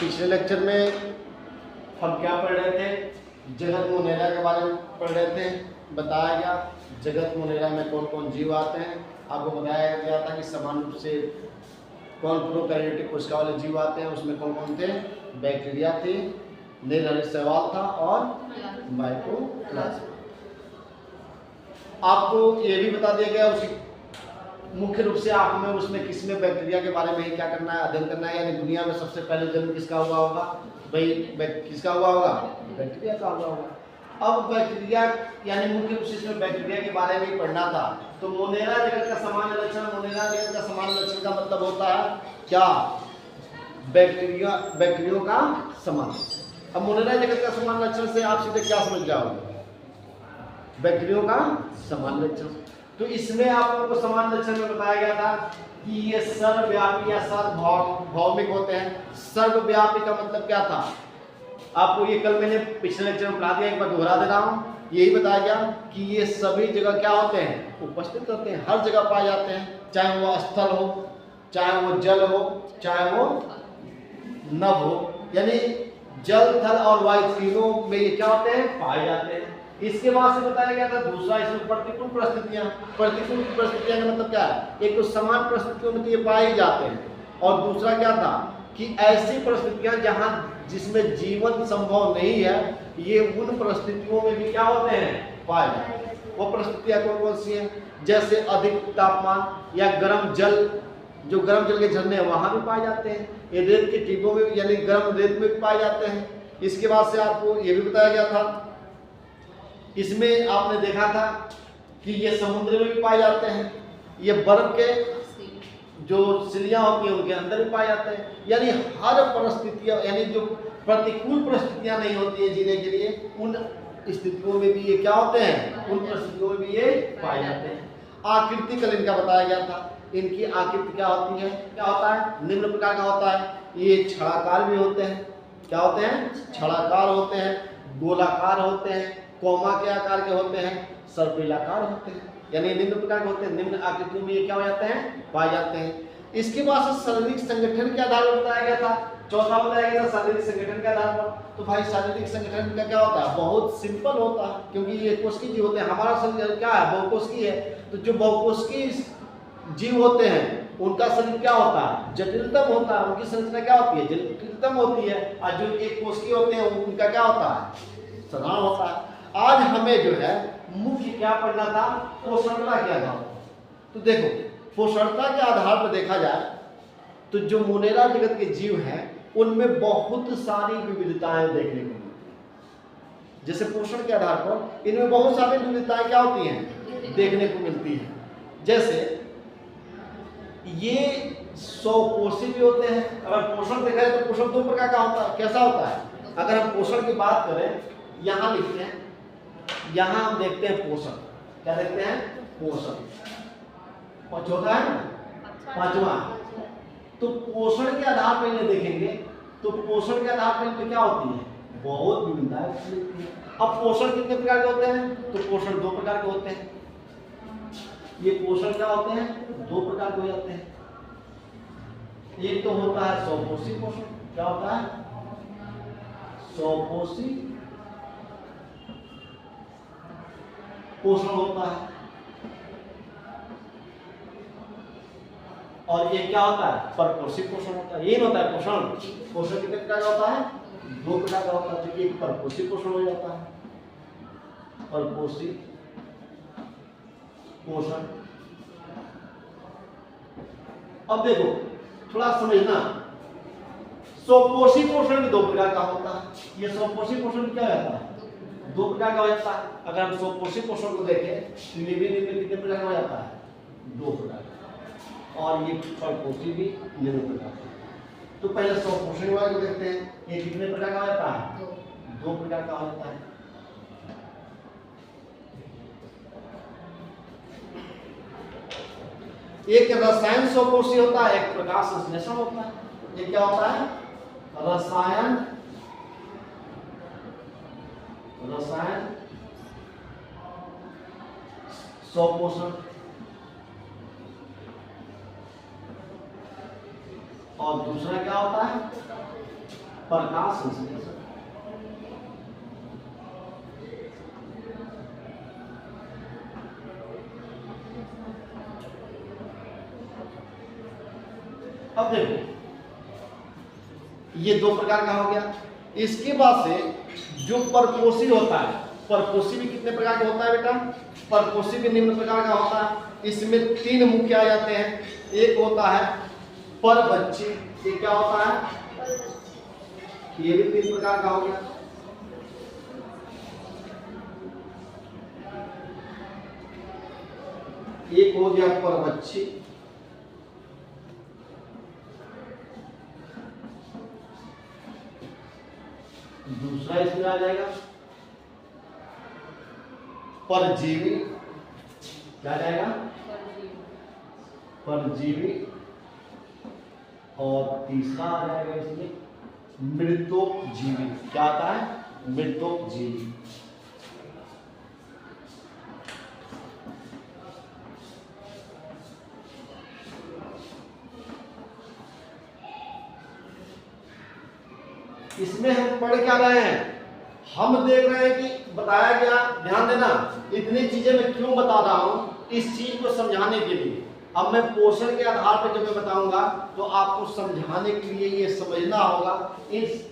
पिछले लेक्चर में हम क्या पढ़ रहे थे, जगत मोनेरा के बारे में पढ़ रहे थे। बताया गया जगत मोनेरा में कौन कौन जीव आते हैं। आपको बताया गया था कि समान रूप से कौन प्रोकैरियोटिक कोशिका वाले जीव आते हैं, उसमें कौन कौन थे। बैक्टीरिया थे, नीलहरी शैवाल था और माइकोप्लाज्मा। आपको ये भी बता दिया गया उसी मुख्य रूप से आप में उसमें किसमें बैक्टीरिया के बारे में ही क्या करना है, अध्ययन करना है। यानी दुनिया में सबसे पहले जन्म किसका हुआ होगा भाई, किसका हुआ होगा, बैक्टीरिया का हुआ होगा। अब बैक्टीरिया यानी मुख्य रूप से इसमें बैक्टीरिया के बारे में ही पढ़ना था। तो मोनेरा जगत का सामान्य लक्षण, मोनेरा जगत का सामान्य लक्षण का मतलब होता है क्या, बैक्टीरिया का सामान्य। अब मोनेरा जगत का सामान्य लक्षण से आप सीधे क्या समझ जाओगे, बैक्टीरिया का सामान्य लक्षण। तो इसमें आप लोगों को सामान्य लक्षण में बताया गया था कि ये सर्वव्यापी या सार्वभौमिक होते हैं। सर्वव्यापी का मतलब क्या था, आपको ये कल मैंने पिछले लेक्चर में पढ़ा दिया, एक बार दोहरा दे रहा हूँ। यही बताया गया कि ये सभी जगह क्या होते हैं, उपस्थित होते हैं, हर जगह पाए जाते हैं। चाहे वो स्थल हो, चाहे वो जल हो, चाहे वो नभ हो, यानी जल, थल और वायु तीनों में ये क्या होते हैं, पाए जाते हैं। इसके बाद से बताया गया था दूसरा इसमें प्रतिकूल परिस्थितियां। प्रतिकूल परिस्थितियां का मतलब क्या है, एक तो समान परिस्थितियों में तो ये पाए जाते हैं, और दूसरा क्या था कि ऐसी परिस्थितियां जहां जिसमें जीवन संभव नहीं है, ये उन परिस्थितियों में भी क्या होते हैं, पाए जाते हैं। वो परिस्थितियां कौन कौन सी हैं, जैसे अधिक तापमान या गर्म जल, जो गर्म जल के झरने हैं वहां भी पाए जाते हैं। ये रेत के टिब्बों में यानी गर्म रेत में भी पाए जाते हैं। इसके बाद से आपको ये भी बताया गया था, इसमें आपने देखा था कि ये समुद्र में भी पाए जाते हैं, ये बर्फ के जो सिलियां होती हैं उनके अंदर भी पाए जाते हैं। यानी हर परिस्थितियां, यानी जो प्रतिकूल परिस्थितियां नहीं होती है जीने के लिए, उन स्थितियों में भी ये क्या होते हैं, उन परिस्थितियों में भी ये पाए जाते हैं। आकृति कल इनका बताया गया था, इनकी आकृति क्या होती है, क्या होता है, निम्न प्रकार का होता है। ये छड़ाकार भी होते हैं, क्या होते हैं, छड़ाकार होते हैं, गोलाकार होते हैं, कोमा के आकार के होते हैं, सर्पिलाकार होते हैं, यानी निम्न प्रकार के होते हैं। निम्न आकृतियों में ये क्या हो जाते हैं, पाए जाते हैं। इसके बाद शारीरिक संगठन के आधार पर बताया गया था, चौथा बताया गया था शारीरिक संगठन के आधार पर। तो भाई शारीरिक संगठन का क्या होता है, बहुत सिंपल होता है, क्योंकि ये कोशिकीय जीव होते हैं। हमारा शरीर क्या है, बहुकोशिकीय है। तो जो बहुकोशिकीय जीव होते हैं उनका शरीर क्या होता है, जटिलतम होता है, उनकी संरचना क्या होती है, जटिलतम होती है। और जो एक कोशिकीय होते हैं उनका क्या होता है, साधारण होता है। आज हमें जो है मुख्य क्या पढ़ना था, पोषणता के आधार पर। तो देखो पोषणता के आधार पर देखा जाए तो जो मोनेरा जगत के जीव हैं उनमें बहुत सारी विविधताएं देखने को मिलती हैं। जैसे पोषण के आधार पर इनमें बहुत सारी विविधताएं क्या होती हैं, देखने को मिलती हैं। जैसे ये स्वपोषी भी होते हैं। अगर पोषण देखा जाए तो पोषण दो प्रकार का होता है। कैसा होता है, अगर हम पोषण की बात करें, यहां लिखते हैं, यहां हम देखते हैं पोषण, क्या देखते हैं, पोषण। और चौथा है ना, पांचवा। तो पोषण के आधार पर इन्हें देखेंगे तो पोषण के आधार पर इनमें क्या होती है, बहुत विविधताएं होती है। अब पोषण कितने प्रकार के होते हैं, तो पोषण दो प्रकार के होते हैं। ये पोषण क्या होते हैं, दो प्रकार के हो जाते हैं। एक तो होता है स्वपोषी पोषण, क्या होता है, स्वपोषी पोषण होता है। और ये क्या होता है, परपोषी पोषण होता है। ये होता है पोषण। पोषण कितने प्रकार का होता है, दो प्रकार का होता है। एक परपोषी पोषण हो जाता है, परपोषी पोषण। अब देखो थोड़ा समझना, स्वपोषी पोषण भी दो प्रकार का होता है। ये स्वपोषी पोषण क्या होता है, दो प्रकार का हो जाता है। अगर हम स्वपोषी पोषण को देखें तो लिविंग में कितने प्रकार का हो जाता है, दो प्रकार का। और ये परपोषी भी निम्न प्रकार का। तो पहले स्वपोषी वाले को देखते हैं, ये कितने प्रकार का हो जाता है, दो प्रकार का हो जाता है। एक रसायन स्वपोषी होता है, एक प्रकाश संश्लेषण होता है। ये क्या होता है, रसायन स्वपोषण। और दूसरा क्या होता है, प्रकाश संश्लेषण। अब देखो ये दो प्रकार का हो गया। इसके बाद से जो परपोषी होता है, परपोषी भी कितने प्रकार का होता है बेटा? परपोषी भी निम्न प्रकार का होता है। इसमें तीन मुख्य आ जाते हैं। एक होता है परभक्षी, ये क्या होता है? ये भी तीन प्रकार का हो गया। एक हो गया परभक्षी, दूसरा इसमें आ जाएगा परजीवी, क्या आ जाएगा? परजीवी। और तीसरा आ जाएगा इसमें मृतोपजीवी। क्या आता है? मृतोपजीवी। इसमें हम पढ़ क्या रहे हैं? हम देख रहे हैं कि बताया गया, ध्यान देना, इतनी चीजें मैं क्यों बता रहा हूं, इस चीज को समझाने के लिए। अब मैं पोषण के आधार पर जब मैं बताऊंगा तो आपको समझाने के लिए ये समझना होगा।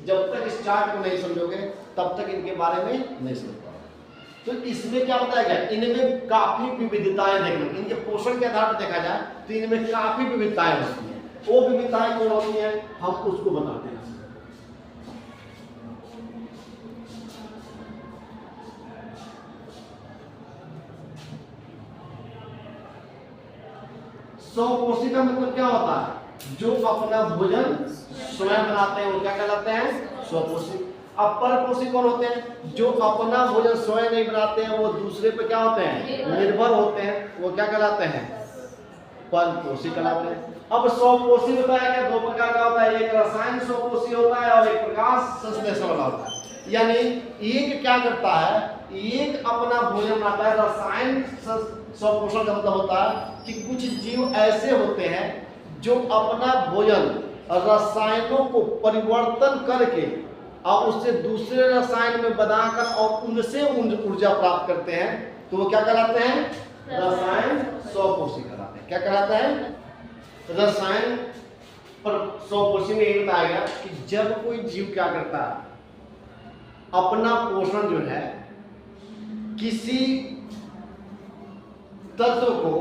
जब तक इस चार्ट को नहीं समझोगे तब तक इनके बारे में नहीं समझ पाओगे। तो इसमें क्या बताया गया? इनमें काफी विविधताएं देखना। इनके पोषण के आधार पर देखा जाए तो इनमें काफी विविधताएं होती हैं। वो विविधताएं कौन होती हैं, हम उसको बताते हैं। स्वपोषी का मतलब क्या होता है? जो अपना भोजन स्वयं बनाते हैं वो क्या कहलाते हैं? स्वपोषी। अब परपोषी कौन होते हैं? जो अपना भोजन स्वयं नहीं बनाते हैं, वो दूसरे पे क्या होते हैं? निर्भर होते हैं, वो क्या कहलाते हैं? परपोषी कहलाते हैं। अब स्वपोषी बताया गया दो प्रकार का होता है। एक रसायन स्वपोषी होता है और एक प्रकाश संश्लेषण वाला होता है। यानी एक क्या करता है? एक अपना भोजन बनाता है। रसायन स्वपोषण का मतलब होता है कि कुछ जीव ऐसे होते हैं जो अपना भोजन रसायनों को परिवर्तन करके और उससे दूसरे रसायन में बनाकर और उनसे ऊर्जा प्राप्त करते हैं, तो वो क्या कहलाते हैं? रसायन स्वपोषी कहलाते हैं। क्या कहलाते हैं? रसायन स्वपोषी में ये बताया गया कि जब कोई जीव क्या करता है, अपना पोषण जो है किसी तत्व को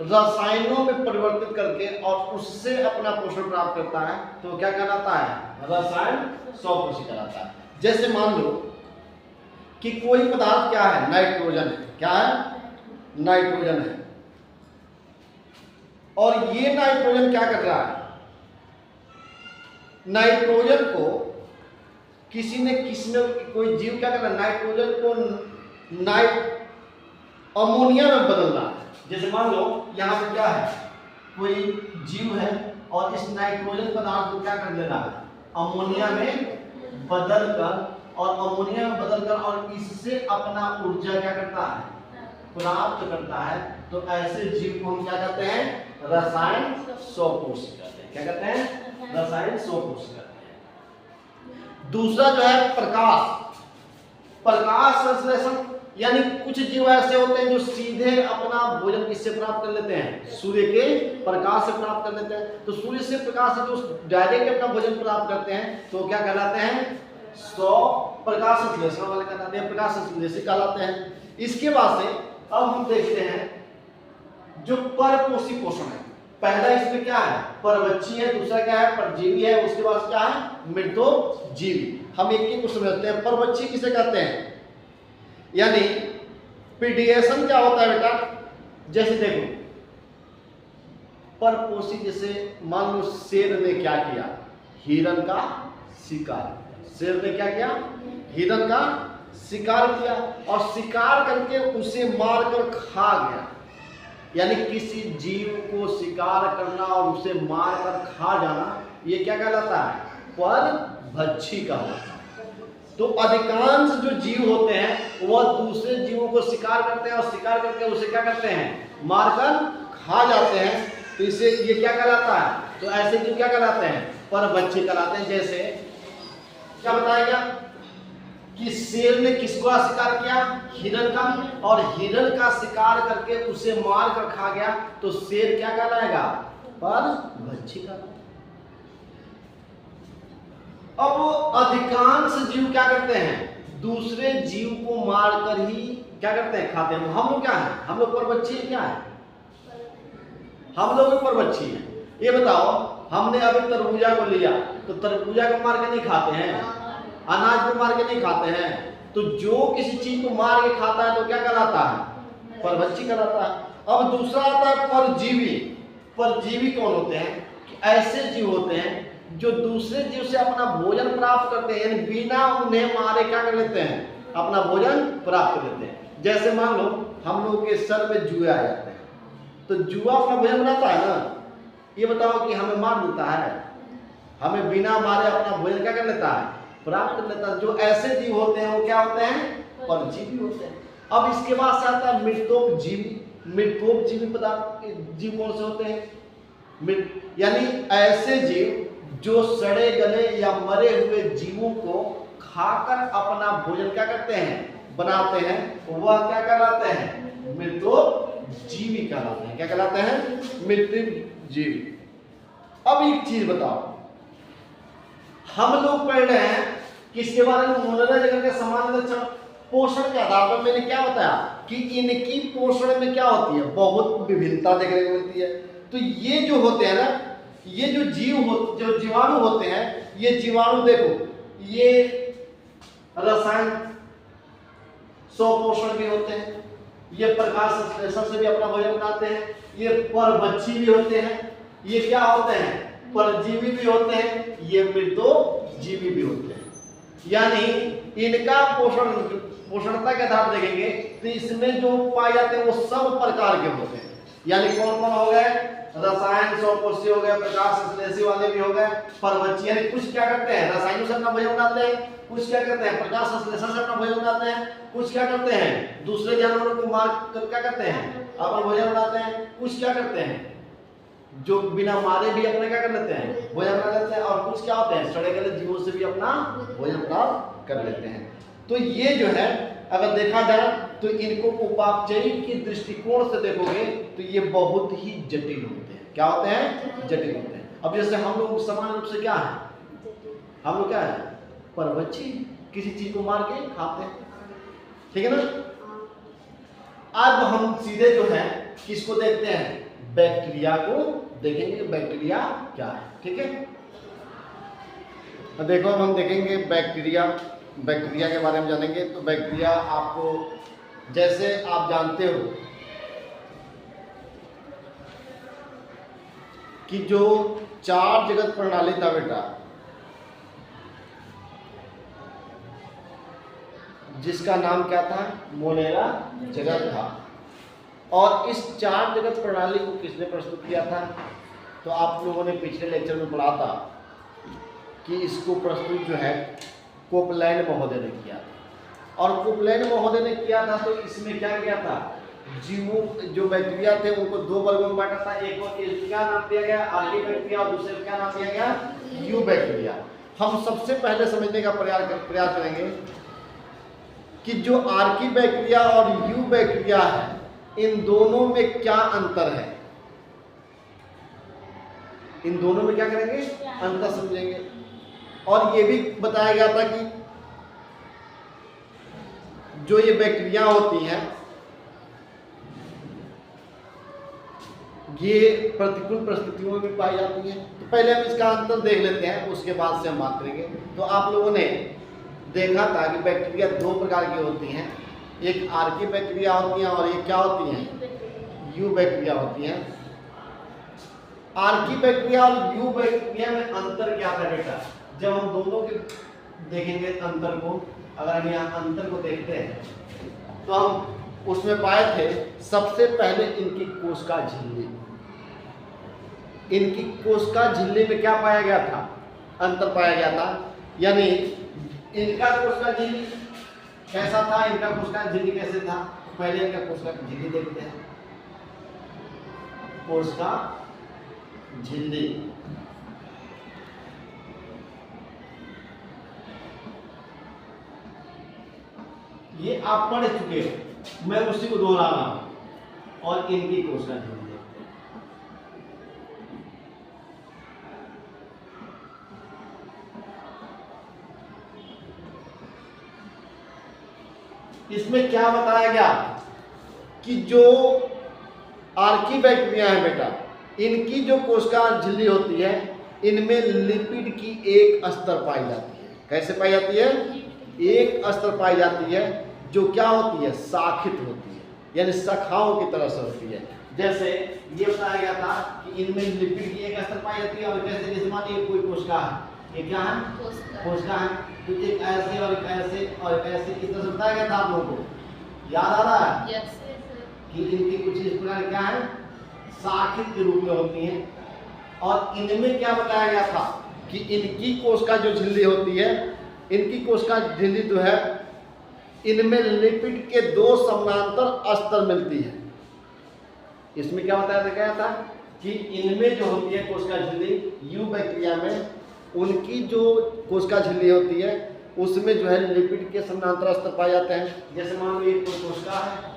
रसायनों में परिवर्तित करके और उससे अपना पोषण प्राप्त करता है, तो क्या कहलाता है? रसायन स्वपोषी कहलाता है। जैसे मान लो कि कोई पदार्थ क्या है? नाइट्रोजन है। क्या है? नाइट्रोजन है। और ये नाइट्रोजन क्या कर रहा है? नाइट्रोजन को किसी ने कोई जीव क्या कर रहा है? नाइट्रोजन को अमोनिया में बदल रहा है। जैसे मान लो यहाँ पे क्या है? कोई जीव है और इस नाइट्रोजन पदार्थ को क्या कर दे रहा है? अमोनिया में बदल कर और इससे अपना ऊर्जा क्या करता है? प्राप्त करता है। तो ऐसे जीव को हम क्या कहते हैं? रसायन स्वपोषी कहते हैं। क्या कहते हैं? रसायन स्वपोषी कहते हैं। दूसरा जो है प्रकाश संश्लेषण। यानी कुछ जीव ऐसे होते हैं जो सीधे अपना भोजन किससे प्राप्त कर लेते हैं? सूर्य के प्रकाश से प्राप्त कर लेते हैं। तो सूर्य से प्रकाश से जो डायरेक्ट अपना भोजन प्राप्त करते हैं तो क्या कहलाते हैं? प्रकाश संश्लेषण वाले कहलाते हैं, प्रकाश संश्लेषी कहलाते हैं। इसके बाद से अब हम देखते हैं जो परपोषी पोषण है। पहला इसमें क्या है? परभक्षी है, दूसरा क्या है? परजीवी है, उसके बाद क्या है? मृतोपजीवी। हम एक एक को समझते हैं। परभक्षी किसे कहते हैं? यानी पीडिएशन क्या होता है बेटा? जैसे देखो परपोषी, जैसे मान लो शेर ने क्या किया? हिरण का शिकार। शेर ने क्या किया? हिरण का शिकार किया और शिकार करके उसे मारकर खा गया। यानी किसी जीव को शिकार करना और उसे मारकर खा जाना, ये क्या कहलाता है? परभक्षी कहलाता है। तो अधिकांश जो जीव होते हैं वह दूसरे जीवों को शिकार करते हैं और शिकार करके उसे क्या करते हैं? मारकर खा जाते हैं। तो इसे ये क्या कहलाता है? तो ऐसे जीव क्या कहलाते हैं? परभक्षी कहलाते हैं। जैसे क्या बताया गया कि शेर ने किसको शिकार किया, हिरण का, और हिरण का शिकार करके उसे मार कर खा गया, तो शेर क्या कहलाएगा, परभक्षी का। अब अधिकांश जीव क्या करते हैं, दूसरे जीव को मारकर ही क्या करते हैं, खाते हैं। हम लोग क्या है, हम लोग परभक्षी है, क्या है, हम लोग परभक्षी हैं। ये बताओ, हमने अभी तरबूजा को लिया तो तरबूजा को मार के नहीं खाते हैं, अनाज को मार के नहीं खाते हैं, तो जो किसी चीज को मार के खाता है तो क्या कहलाता है, परभक्षी कहलाता है। अब दूसरा आता है परजीवी। परजीवी कौन होते हैं, कि ऐसे जीव होते हैं जो दूसरे जीव से अपना भोजन प्राप्त करते हैं, यानी बिना उन्हें मारे क्या कर लेते हैं, अपना भोजन प्राप्त कर लेते हैं। जैसे मान लो हम लोग के सर में जुए आ जाते हैं, तो जुआ अपना भोजन बनाता है ना, ये बताओ कि हमें मार देता है, हमें बिना मारे अपना भोजन क्या कर लेता है, प्राप्त कर लेता है। जो ऐसे जीव होते हैं वो क्या होते हैं, परजीवी होते हैं। अब इसके बाद से आता है मृतोपजीवी। मृतोपजीवी पदार्थ जीव कौन से होते हैं, यानी ऐसे जीव जो सड़े गले या मरे हुए जीवों को खाकर अपना भोजन क्या करते हैं, बनाते हैं, वह क्या कहलाते हैं, मृतोपजीवी कहलाते हैं। क्या कहलाते हैं, मृतोपजीवी। अब एक चीज बताओ, हम लोग पढ़ रहे हैं किसके बारे में, मोनेरा जगत के समान लक्षण। पोषण के आधार पर मैंने क्या बताया कि इनकी पोषण में क्या होती है, बहुत विभिन्नता देखने को मिलती है। तो ये जो होते हैं ना, ये जो जो जीवाणु होते हैं, ये जीवाणु देखो, ये रसायन स्वपोषण भी होते हैं, ये प्रकाश संश्लेषण से भी अपना भोजन बनाते हैं, ये परभक्षी भी होते हैं, ये क्या होते हैं, परजीवी भी होते हैं, ये मृतोपजीवी भी होते हैं। यानी इनका पोषणता के आधार देखेंगे तो इसमें जो पाए जाते हैं वो सब प्रकार के होते हैं। यानी कौन कौन हो गए, रसायन स्वपोषी हो गए, प्रकाश संश्लेषी वाले भी हो गए, परभक्षी। यानी कुछ क्या करते हैं, रसायनों से अपना भोजन बनाते हैं, कुछ क्या करते हैं, प्रकाश संश्लेषण से अपना भोजन बनाते हैं, कुछ क्या करते हैं, दूसरे जानवरों को मार कर क्या करते हैं, अपना भोजन बनाते हैं, कुछ क्या करते हैं, जो बिना मारे भी अपना क्या कर लेते हैं, भोजन बना लेते हैं, और कुछ क्या होते हैं, सड़े गले जीवों से भी अपना भोजन प्राप्त कर लेते हैं। तो ये जो है अगर देखा जाए तो इनको उपापचयी के दृष्टिकोण से देखोगे तो ये बहुत ही जटिल होते हैं। क्या होते हैं, जटिल होते हैं। अब जैसे हम लोग समान रूप से क्या है, हम लोग क्या है, परभक्षी, किसी चीज को मार के खाते हैं, ठीक है ना। अब हम सीधे जो है किसको देखते हैं, बैक्टीरिया को देखेंगे, बैक्टीरिया क्या है, ठीक है। देखो अब हम देखेंगे बैक्टीरिया के बारे में जानेंगे। तो बैक्टीरिया आपको, जैसे आप जानते हो कि जो 4 जगत प्रणाली था बेटा, जिसका नाम क्या था, मोनेरा जगत था, और इस 4 जगत प्रणाली को किसने प्रस्तुत किया था, तो आप लोगों ने पिछले लेक्चर में पढ़ा था कि इसको प्रस्तुत जो है कोपलैंड महोदय ने किया था। और कोपलैंड महोदय ने किया था तो इसमें क्या किया था, जीवों जो बैक्टीरिया थे उनको 2 वर्गों में बांटा था। एक को क्या नाम दिया गया, आर्की बैक्टीरिया, और दूसरे को क्या नाम दिया गया, यू बैक्टीरिया। हम सबसे पहले समझने का प्रयास करेंगे कि जो आर्की बैक्टीरिया और यू बैक्टीरिया है, इन दोनों में क्या अंतर है, इन दोनों में क्या करेंगे, अंतर समझेंगे। और ये भी बताया गया था कि जो ये बैक्टीरिया होती हैं ये प्रतिकूल परिस्थितियों में पाई जाती हैं। तो पहले हम इसका अंतर देख लेते हैं, उसके बाद से हम बात करेंगे। तो आप लोगों ने देखा था कि बैक्टीरिया 2 प्रकार की होती हैं, एक आर्की बैक्टीरिया होती हैं और ये क्या होती हैं, यू बैक्टीरिया होती हैं। आर्की बैक्टीरिया और यू बैक्टीरिया में अंतर क्या था बेटा, जब हम दोनों के देखेंगे अंतर को, अगर हम यहाँ अंतर को देखते हैं तो हम उसमें पाए थे सबसे पहले इनकी कोशिका झिल्ली। इनकी कोशिका झिल्ली में क्या पाया गया था, अंतर पाया गया था। यानी इनका कोशिका झिल्ली कैसा था, इनका कोशिका झिल्ली कैसे था, पहले इनका कोशिका झिल्ली देखते हैं। कोशिका झिल्ली ये आप पढ़ चुके हो, मैं उसी को दोहरा रहा हूं। और इनकी कोशिका झिल्ली इसमें क्या बताया गया कि जो आर्की बैक्टीरिया है बेटा, इनकी जो कोशिका झिल्ली होती है, इनमें लिपिड की एक स्तर पाई जाती है। कैसे पाई जाती है? एक स्तर पाई जाती है, जो क्या होती है? शाखित होती है, यानी शाखाओं की तरह से होती है। जैसे ये बताया गया था कि इनमें लिपिड की एक स्तर पाई जाती है। और कैसे? जैसे मान लीजिए कोई कोशिका है, ये क्या है? कोशिका है। तो एक ऐसे और एक ऐसे और एक ऐसे, इस तरह से बताया गया था आप लोगों को, याद आ रहा है? यस कि इनकी कुछ इस प्रकार क्या है? शाखित के रूप में होती है। और इनमें क्या बताया गया था कि इनकी कोशिका जो झिल्ली होती है, इनकी कोशिका झिल्ली जो है, इनमें लिपिड के 2 समानांतर स्तर मिलती है। इसमें क्या बताया गया था कि इनमें जो होती है कोशिका झिल्ली, यू बैक्टीरिया में, उनकी जो कोशिका झिल्ली होती है, उसमें जो है लिपिड के समानांतर स्तर पाए जाते हैं। जैसे मान लो ये कोई कोशिका है,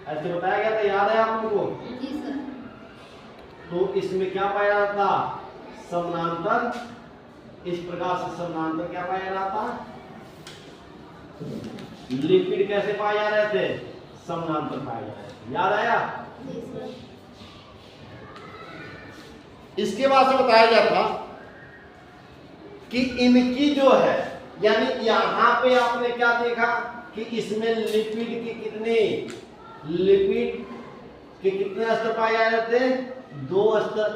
ऐसे बताया गया था, याद है आप लोगों को? जी सर। तो इसमें क्या पाया जाता? समानांतर। इस प्रकार से समानांतर क्या पाया जाता? लिपिड कैसे पाए जा रहे थे? समानांतर पाए जा रहे थे। याद आया? जी सर। इसके बाद से बताया गया था कि इनकी जो है, यानी यहां पे आपने क्या देखा कि इसमें लिपिड के कितने स्तर पाए जा रहे थे? 2 स्तर।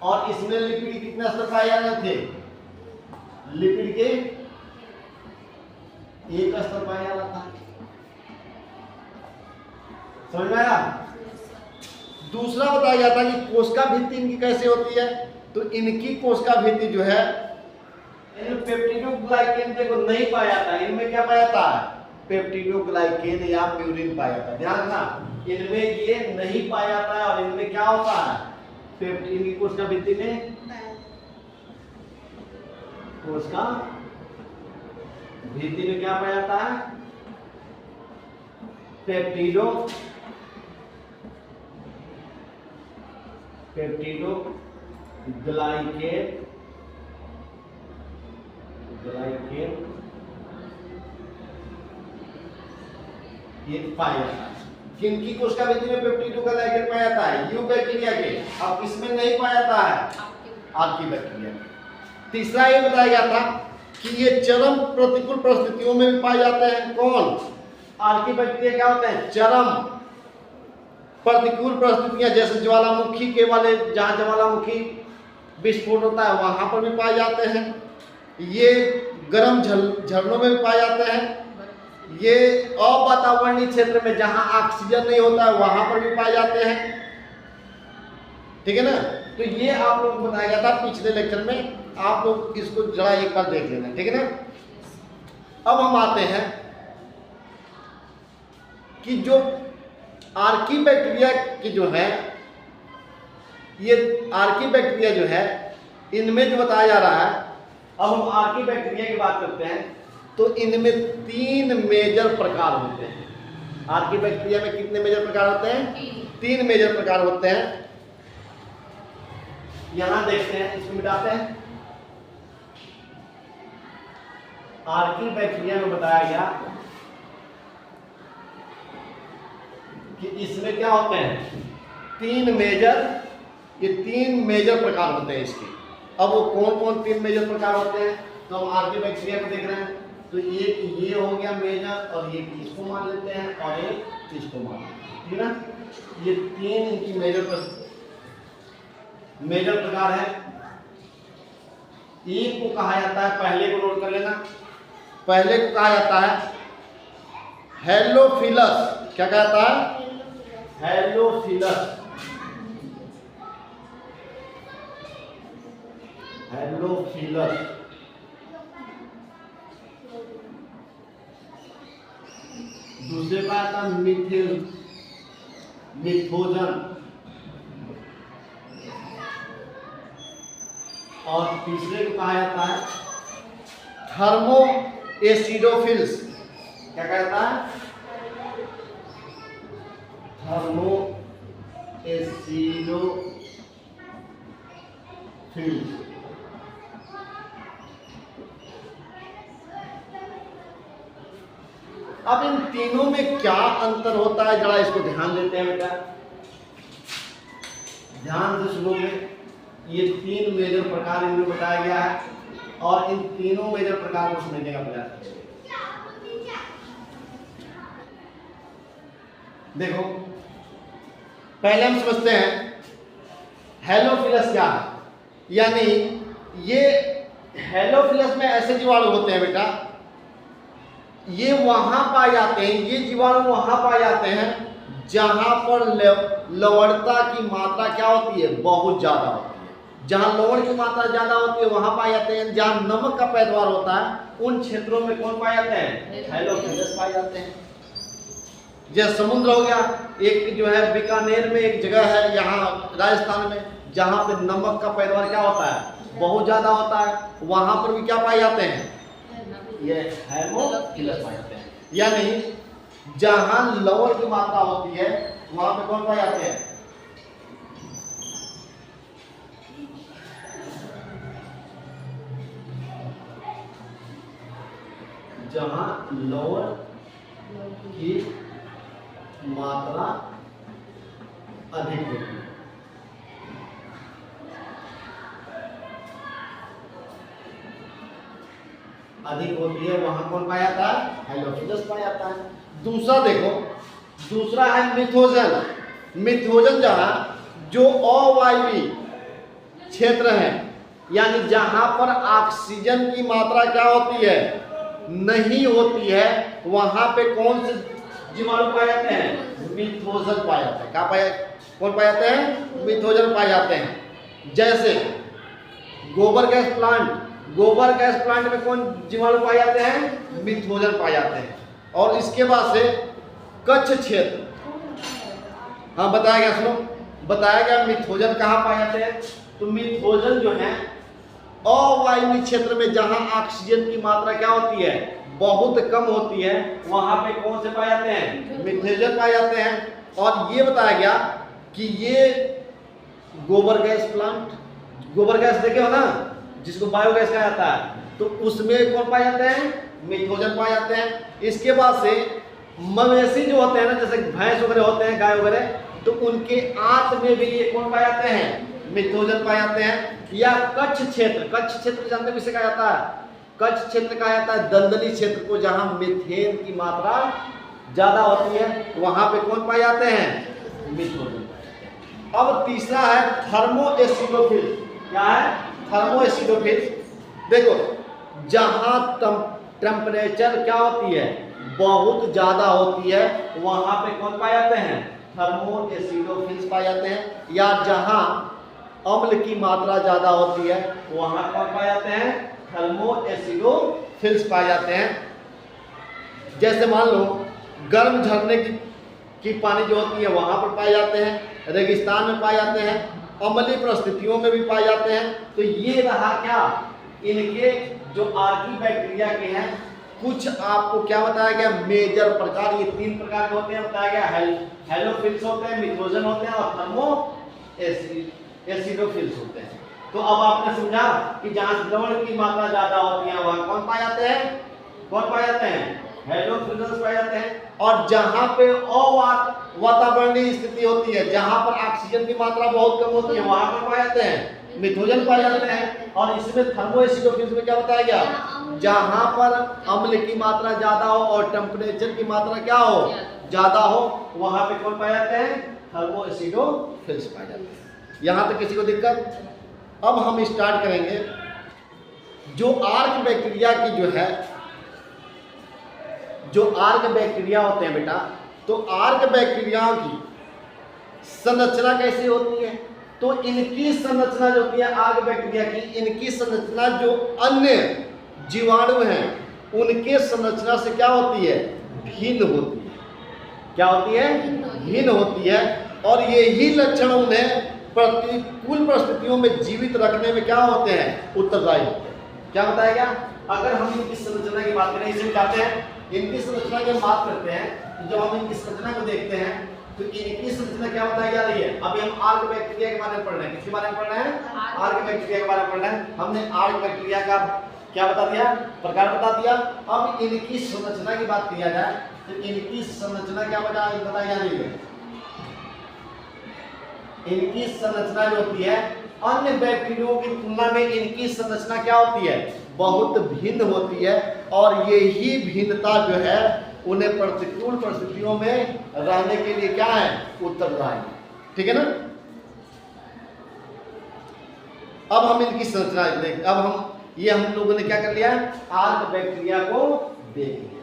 और इसमें लिपिड के कितने स्तर पाए जा रहे थे? लिपिड के 1 स्तर पाया जा रहा था। समझ में आया? दूसरा बताया गया था कि कोशिका भित्ति इनकी कैसे होती है। तो इनकी कोशिका भित्ति जो है, इनमें पेप्टिडोग्लाइकेन देखो नहीं पाया जाता। इनमें क्या पाया जाता है? पेप्टिडोग्लाइकेन या प्यूरिन पाया जाता है। ध्यान रखना, इनमें ये नहीं पाया जाता है। और इनमें क्या होता है? पेप्टिन की कोशिका भित्ति में कोशिका भित्ति में क्या पाया जाता है? ग्लाइकेन ये पाया जाता है। किनकी कोशिका भित्ति में पेप्टिडोग्लाइकेन पाया जाता है? यू बैक्टीरिया के। अब किसमें नहीं पाया जाता है? Archie bacteria. तीसरा ये बताया गया था कि ये चरम प्रतिकूल परिस्थितियों में भी पाए जाते हैं। कौन? आर्की बैक्टीरिया क्या होते हैं? चरम प्रतिकूल परिस्थितियां, जैसे ज्वालामुखी के वाले, जहां ज्वालामुखी विस्फोट होता है वहां पर भी पाए जाते हैं। ये गर्म झरनों में भी पाए जाते हैं। ये अवातावरणीय क्षेत्र में जहां ऑक्सीजन नहीं होता है वहां पर भी पाए जाते हैं। ठीक है ना? तो ये आप लोग को बताया गया था पिछले लेक्चर में। आप लोग इसको जरा एक बार देख लेना। ठीक है ना? अब हम आते हैं कि जो आर्की बैक्टीरिया की जो है, ये आर्की बैक्टीरिया जो है, इनमें जो बताया जा रहा है, अब हम आर्की बैक्टीरिया की बात करते हैं। तो इनमें 3 मेजर प्रकार होते हैं। आर्की बैक्टीरिया में कितने मेजर प्रकार होते हैं? 3 मेजर प्रकार होते हैं। यहां देखते हैं, इसको मिटाते हैं। आर्की बैक्टीरिया में बताया गया कि इसमें क्या होते हैं? 3 मेजर प्रकार होते हैं इसके। अब वो कौन कौन 3 मेजर प्रकार होते हैं? तो हम आर्की बैक्टीरिया को देख रहे हैं। तो एक ये हो गया मेजर, और एक इसको मान लेते हैं, और एक इसको मान लेते हैं। ठीक है ना? ये 3 इनकी मेजर प्रकार है। एक को कहा जाता है, पहले को नोट कर लेना, पहले को कहा जाता है हेलोफिलस। क्या कहता है? हेलोफिलस। हेलोफिलस। दूसरे का आता है मिथोजन। और तीसरे को कहा जाता है थर्मो एसिडोफिल्स। क्या कहता है? Thermo acidophil. अब इन तीनों में क्या अंतर होता है, जरा इसको ध्यान देते हैं बेटा, ध्यान से सुनोगे। ये 3 मेजर प्रकार इनमें बताया गया है और इन तीनों मेजर प्रकार को समझने का प्रयास करेंगे। देखो, पहले हम समझते हैं हेलोफिलस क्या है। यानी ये हेलोफिलस में ऐसे जीवाणु होते हैं बेटा, ये वहां पाए जाते हैं, ये जीवाणु वहां पाए जाते हैं जहां पर लवणता की मात्रा क्या होती है, बहुत ज्यादा होती है। जहां लवण की मात्रा ज्यादा होती है वहां पाए जाते हैं। जहां नमक का पैदावार होता है उन क्षेत्रों में कौन पाए जाते हैं, हेलोफिलस पाए जाते हैं। जैसे समुद्र हो गया, एक जो है बीकानेर में एक जगह है यहाँ राजस्थान में, जहां पे नमक का पैदावार क्या होता है, बहुत ज्यादा होता है। वहां पर भी क्या पाए जाते हैं, ये हेलोफिलस पाए जाते हैं। यानी जहां लवण की मात्रा होती है वहां पे कौन पाए जाते हैं, जहां लवण की मात्रा अधिक होती है। अधिक होती है वहां कौन पाया जाता है, हेलोफिलस पाया जाता है। दूसरा देखो, दूसरा है मिथोजन। मिथोजन जहां जो अवायवीय क्षेत्र है, यानी जहां पर ऑक्सीजन की मात्रा क्या होती है, नहीं होती है, वहां पे कौन से जीवाणु पाए जाते हैं, मिथोजन पाए जाते हैं। क्या पाए, कौन पाए जाते हैं, मिथोजन पाए जाते हैं। जैसे गोबर गैस प्लांट, गोबर गैस प्लांट में कौन जीवाणु पाए जाते हैं, मिथोजन पाए जाते हैं। और इसके बाद से कच्छ क्षेत्र, हाँ बताया गया, सुनो बताया गया मिथोजन कहाँ पाए जाते हैं। तो मिथोजन जो है अवायवीय क्षेत्र में जहां ऑक्सीजन की मात्रा क्या होती है, बहुत कम होती है, वहां पे कौन से पाए जाते हैं, मिथोजन पाए जाते हैं। और ये बताया गया कि ये गोबर गैस प्लांट, गोबर गैस देखे हो ना, जिसको बायोगैस कहा जाता है, तो उसमें कौन पाए जाते हैं, मिथोजन पाए जाते हैं। इसके बाद से मवेशी जो होते हैं ना, जैसे भैंस वगैरह होते हैं, गाय वगैरह, तो उनके आंत में भी ये कौन पाए जाते हैं, मिथोजन पाए जाते हैं। या कच्छ क्षेत्र, कच्छ क्षेत्र जानते हैं किसे कहा जाता है, कच्छ क्षेत्र कहा जाता है दलदली क्षेत्र को, जहां मीथेन की मात्रा ज्यादा होती है, वहां पे कौन पाए जाते हैं, मिथोजन। अब तीसरा है थर्मो एसिडोफिल। क्या है, थर्मो एसिडोफिल। देखो, जहां टेम्परेचर क्या होती है, बहुत ज्यादा होती है, वहां पे कौन पाए जाते हैं, थर्मो एसिडोफिल्स पाए जाते हैं। या जहां अम्ल की मात्रा ज्यादा होती है वहां कौन पाए जाते हैं, थर्मो एसिडोफिल्स पाए जाते हैं। जैसे मान लो गर्म झरने की पानी जो होती है वहां पर पाए जाते हैं, रेगिस्तान में पाए जाते हैं, अम्लीय परिस्थितियों में भी पाए जाते हैं। तो ये रहा क्या, इनके जो आर्की बैक्टीरिया के हैं, कुछ आपको क्या बताया गया, मेजर प्रकार, ये 3 प्रकार के होते हैं बताया गया, हेलोफिल्स होते हैं, मिथोजन होते हैं और थर्मो एसिडोफिल्स होते हैं। तो अब आपने समझा कि जहां लवण की मात्रा ज्यादा होती है वहां कौन पाए जाते हैं, कौन पाए जाते हैं, हेलोफिल्स पाए जाते हैं। और जहां पे अवातावरणीय स्थिति होती है, जहां पर ऑक्सीजन की मात्रा बहुत कम होती है, वहां पर पाए जाते हैं, मिथोजन पाए जाते हैं। और इसमें थर्मो एसिडोफिल्स में क्या बताया गया, जहां पर अम्ल की मात्रा ज्यादा हो और टेम्परेचर की मात्रा क्या हो, ज्यादा हो, वहां पे कौन पाए जाते हैं, थर्मो एसिडोफिल्स पाए जाते हैं। यहां तक किसी को दिक्कत? अब हम स्टार्ट करेंगे जो आर्क बैक्टीरिया की जो है, जो आर्क बैक्टीरिया होते हैं बेटा, तो आर्क बैक्टीरियाओं की संरचना कैसी होती है। तो इनकी संरचना जो होती है आर्क बैक्टीरिया की, इनकी संरचना जो अन्य जीवाणु हैं उनके संरचना से क्या होती है, भिन्न होती है। क्या होती है, भिन्न होती है। और यही लक्षण उन्हें प्रतिकूल परिस्थितियों में जीवित रखने में क्या होते हैं, उत्तरदायी होते हैं। क्या बताया गया, अगर हम इनकी संरचना की बात करें, इसे चाहते हैं इनकी संरचना की बात करते हैं, तो जब हम इनकी संरचना को देखते हैं तो इनकी संरचना क्या बताई जा रही है। अभी हम आर्क बैक्टीरिया के बारे में पढ़ रहे हैं, किसके बारे में पढ़ रहे हैं, आर्क बैक्टीरिया के बारे में पढ़ रहे हैं। हमने आर्क बैक्टीरिया का क्या बता दिया, प्रकार बता दिया। अब इनकी संरचना की बात किया जाए तो इनकी संरचना क्या बताई जा रही है। इनकी संरचना जो होती है अन्य बैक्टीरियों की तुलना में इनकी संरचना क्या होती है, बहुत भिन्न होती है, और यही भिन्नता जो है उन्हें प्रतिकूल परिस्थितियों में रहने के लिए क्या है, उत्तरदायी। ठीक है ना। अब हम इनकी संरचना देख, अब हम लोगों ने क्या कर लिया, आर्क बैक्टीरिया को देख लिया।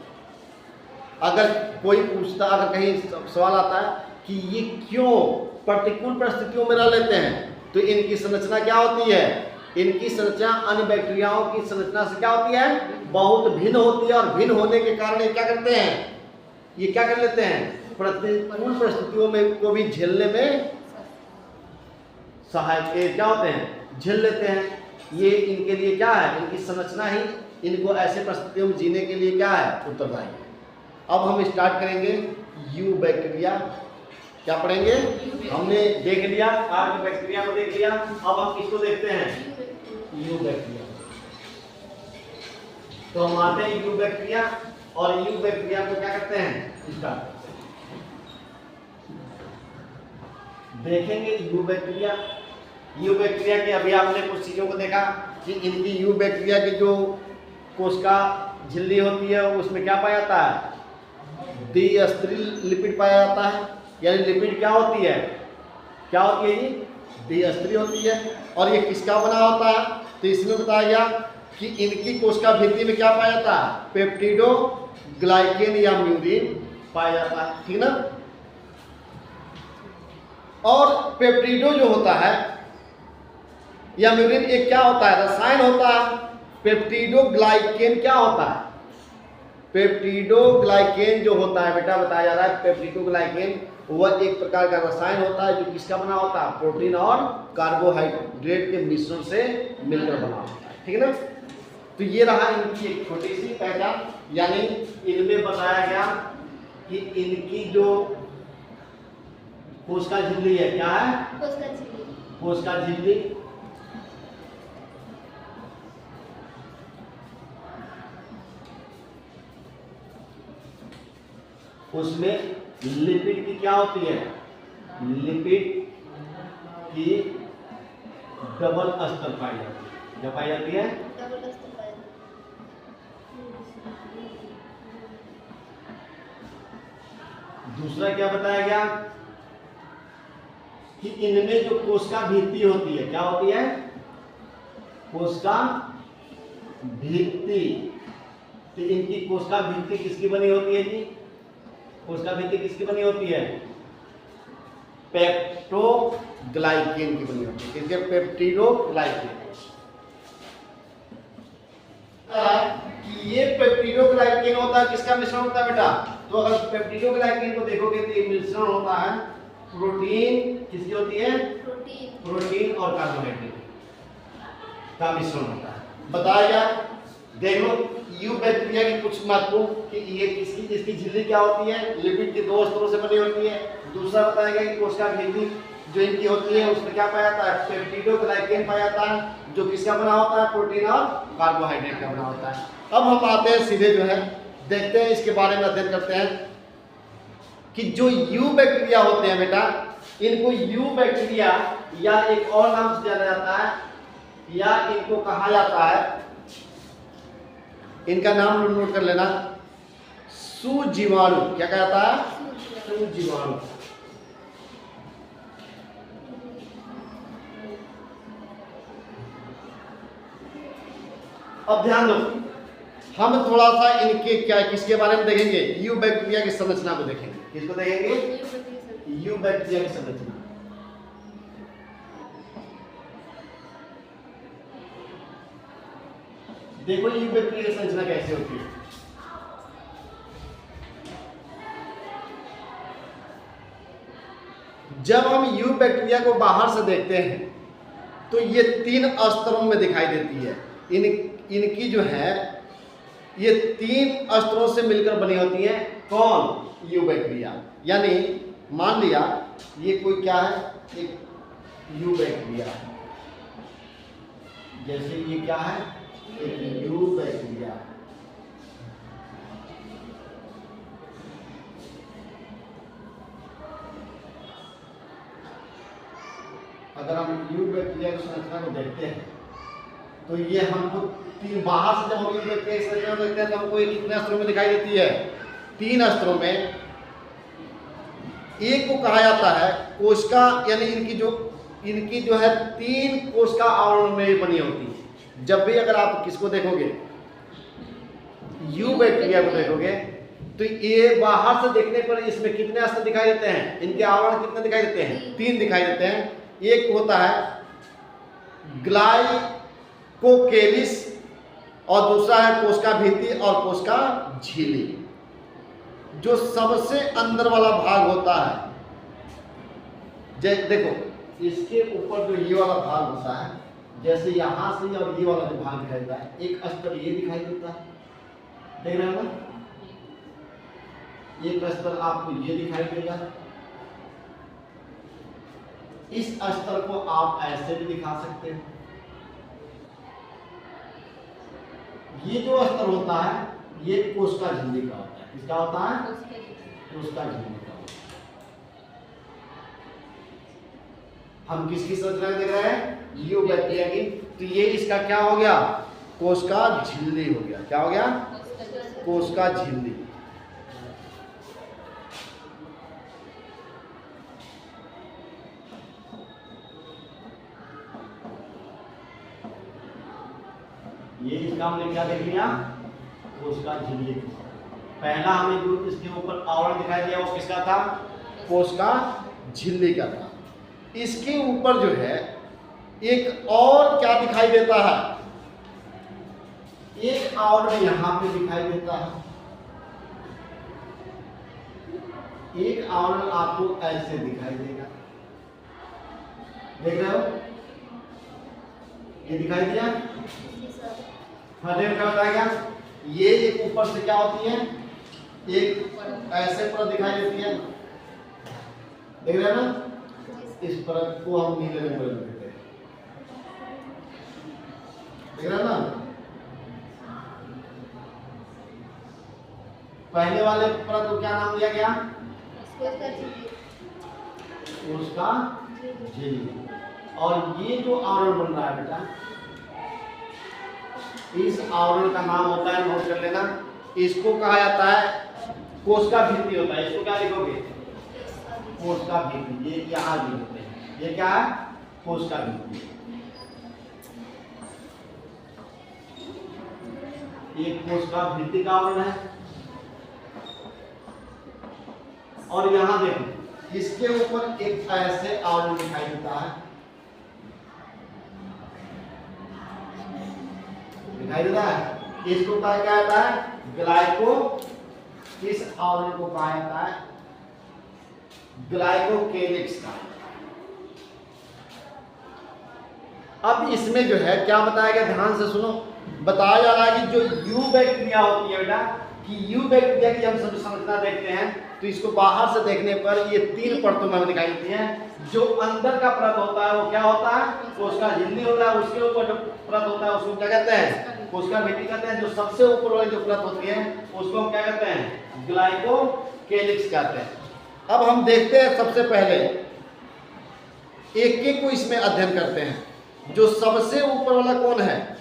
अगर कोई पूछता, अगर कहीं सवाल आता है कि ये क्यों प्रतिकूल परिस्थितियों में रह लेते हैं, तो इनकी संरचना क्या होती है, इनकी संरचना अन्य बैक्टीरियाओं की संरचना से क्या होती है, बहुत भिन्न होती है। और भिन्न होने के कारण ये क्या करते हैं, ये क्या कर लेते हैं, प्रतिकूल परिस्थितियों में को भी झेलने में सहायक क्या होते हैं, झेल लेते हैं। ये इनके लिए क्या है, इनकी संरचना ही इनको ऐसे परिस्थितियों में जीने के लिए क्या है, उत्तरदायी है। अब हम स्टार्ट करेंगे यू बैक्टीरिया। क्या पढ़ेंगे, हमने देख लिया आर्क बैक्टीरिया को देख लिया, अब हम किसको देखते हैं, यू बैक्टीरिया। तो हम आते हैं यू बैक्टीरिया, और यू बैक्टीरिया को क्या करते हैं, स्टार्ट देखेंगे यू बैक्टीरिया। यू बैक्टीरिया के अभी आपने कुछ चीजों को देखा कि इनकी यू बैक्टीरिया की जो कोशिका झिल्ली होती है उसमें क्या पाया जाता है, द्विस्तरीय लिपिड पाया जाता है। यानी लिपिड क्या होती है, क्या होती है जी, द्विस्तरीय होती है। और ये किसका बना होता है, तो इसमें बताया गया कि इनकी कोशिका भित्ति में क्या पाया जाता है, पेप्टिडो ग्लाइकेन या म्यूरिन पाया जाता है। ठीक ना। और पेप्टिडो जो होता है या म्यूरिन, एक क्या होता है, रसायन होता है। पेप्टिडो ग्लाइकेन क्या होता है, पेप्टिडो ग्लाइकेन जो होता है बेटा, बताया जा रहा है पेप्टिडो ग्लाइकेन वह एक प्रकार का रसायन होता है जो किसका बना होता है, प्रोटीन और कार्बोहाइड्रेट के मिश्रण से मिलकर बना होता है। ठीक है ना। तो ये रहा इनकी एक छोटी सी पहचान, यानी इनमें बताया गया कि इनकी जो कोशिका झिल्ली है, क्या है, कोशिका झिल्ली। उसमें लिपिड की क्या होती है, लिपिड की डबल स्तर पाई जाती है। क्या पाई जाती है, दूसरा क्या बताया गया कि इनमें जो कोशिका भित्ति होती है, क्या होती है, कोशिका भित्ति। तो इनकी कोशिका भित्ति किसकी बनी होती है जी, कोशिका भित्ति किसकी बनी होती है, पेप्टोग्लाइकेन की बनी होती है। किसके, पेप्टिडोग्लाइकेन। कि ये पेप्टिडोग्लाइकेन होता है, किसका मिश्रण होता है बेटा, तो अगर पेप्टिडोग्लाइकेन को देखोगे तो ये मिश्रण होता है प्रोटीन, किसकी होती है, प्रोटीन और कार्बोहाइड्रेट का मिश्रण होता है। बताया, देख लो यू बैक्टीरिया की कुछ महत्वपूर्ण कि ये किसकी, इसकी झिल्ली क्या होती है, लिपिड के दो स्तरों से बनी होती है। दूसरा बताया गया कि कोशिका भित्ति जो इनकी होती है उसमें क्या पाया जाता है, पेप्टिडोग्लाइकेन पाया जाता है जो किसका बना होता है, प्रोटीन और कार्बोहाइड्रेट का बना होता है। अब हम आते हैं सीधे जो है, देखते हैं इसके बारे में अध्ययन करते हैं कि जो यू बैक्टीरिया होते हैं बेटा, इनको यू बैक्टीरिया या एक और नाम से जाना जाता है, या इनको कहा जाता है, इनका नाम नोट कर लेना, सुजीवाणु। क्या कहता है, सुजीवाणु। अब ध्यान दो, हम थोड़ा सा इनके क्या किसके बारे में देखेंगे, यू बैक्टीरिया की संरचना को देखेंगे। किसको देखेंगे, यू बैक्टीरिया की संरचना। देखो यू बैक्टीरिया की संरचना कैसे होती है। जब हम यू बैक्टीरिया को बाहर से देखते हैं तो ये 3 स्तरों में दिखाई देती है। इनकी जो है ये 3 स्तरों से मिलकर बनी होती है। कौन? यूबैक्टीरिया। यानी मान लिया ये कोई क्या है, एक यूबैक्टीरिया, जैसे ये क्या है, एक यूबैक्टीरिया। अगर हम यूबैक्टीरिया की संरचना को देखते हैं तो ये हमको तीन, बाहर से जब हम यूबैक्टीरिया की संरचना को देखते हैं तो हमको ये कितने स्तरों में दिखाई देती है? 3 स्तरों में। एक को कहा जाता है कोशिका, यानी इनकी जो है 3 कोशिका आवरण में बनी होती है। जब भी अगर आप किसको देखोगे, यूबैक्टीरिया को देखोगे, तो ये बाहर से देखने पर इसमें कितने स्तर दिखाई देते हैं? इनके आवरण कितने दिखाई देते हैं? 3 दिखाई देते हैं। एक होता है ग्लाइकोकेलिस और दूसरा है कोशिका भित्ति और कोशिका झिल्ली। जो सबसे अंदर वाला भाग होता है, देखो इसके ऊपर जो ये वाला भाग होता है, जैसे यहां से और ये वाला जो भाग दिखाई देता है, एक स्तर ये दिखाई देता है, देख रहे हो ना? एक स्तर आपको ये दिखाई देगा। इस स्तर को आप ऐसे भी दिखा सकते हो। ये जो स्तर होता है ये कोशिका झिल्ली का होता है। किसका होता है? कोशिका झिल्ली का। हम किसकी संरचना देख रहे हैं? यूबैक्टीरिया की। तो ये इसका क्या हो गया? कोशिका झिल्ली हो गया। क्या हो गया? कोशिका झिल्ली। ये इसका हमने क्या देख लिया? कोशिका झिल्ली। पहला हमें जो इसके ऊपर आवरण दिखाई दिया वो किसका था? कोशिका झिल्ली का था। इसके ऊपर जो है एक और क्या दिखाई देता है? एक आवरण यहां पे दिखाई देता है। एक आवरण आपको ऐसे दिखाई देगा, देख रहे हो? ये दिखाई दिया? क्या बताया? ये एक ऊपर से क्या होती है, एक ऐसे परत दिखाई देती है, देख रहे हैं ना? इस परत को हम नीले रंग में लिखते हैं, देख रहे हैं ना? पहले वाले परत को क्या नाम दिया गया? उसका झिल्ली। और ये जो आवरण बन रहा है बेटा, इस आवरण का नाम होता है, नोट कर लेना, इसको कहा जाता है कोशिका भित्ति होता है। इसको क्या लिखोगे? कोशिका भित्ति। ये यहाँ लिखते हैं, ये क्या है? कोशिका भित्ति। ये कोशिका भित्ति का आवरण है। और यहां देखो इसके ऊपर एक ऐसे आवरण दिखाई देता है, दिखाई देता है। इसको कहा जाता है ग्लाइको। इस आवरण को कहा जाता है ग्लाइकोकेलिक्स का। अब इसमें जो है क्या बताया गया, ध्यान से सुनो। बताया जा रहा है कि जो यूबैक्टीरिया होती है बेटा, कि यूबैक्टीरिया की हम संरचना देखते हैं तो इसको बाहर से देखने पर ये 3 परतों में दिखाई देती है। जो अंदर का परत होता है वो क्या होता है? कोशिका झिल्ली होता है। उसके ऊपर जो परत होता है उसको क्या कहते हैं? कोशिका भित्ति कहते हैं। जो सबसे ऊपर वाली जो परत होती है उसको हम क्या कहते हैं? ग्लाइकोकेलिक्स कहते हैं। अब हम देखते हैं, सबसे पहले एक एक को इसमें अध्ययन करते हैं। जो सबसे ऊपर वाला कौन है?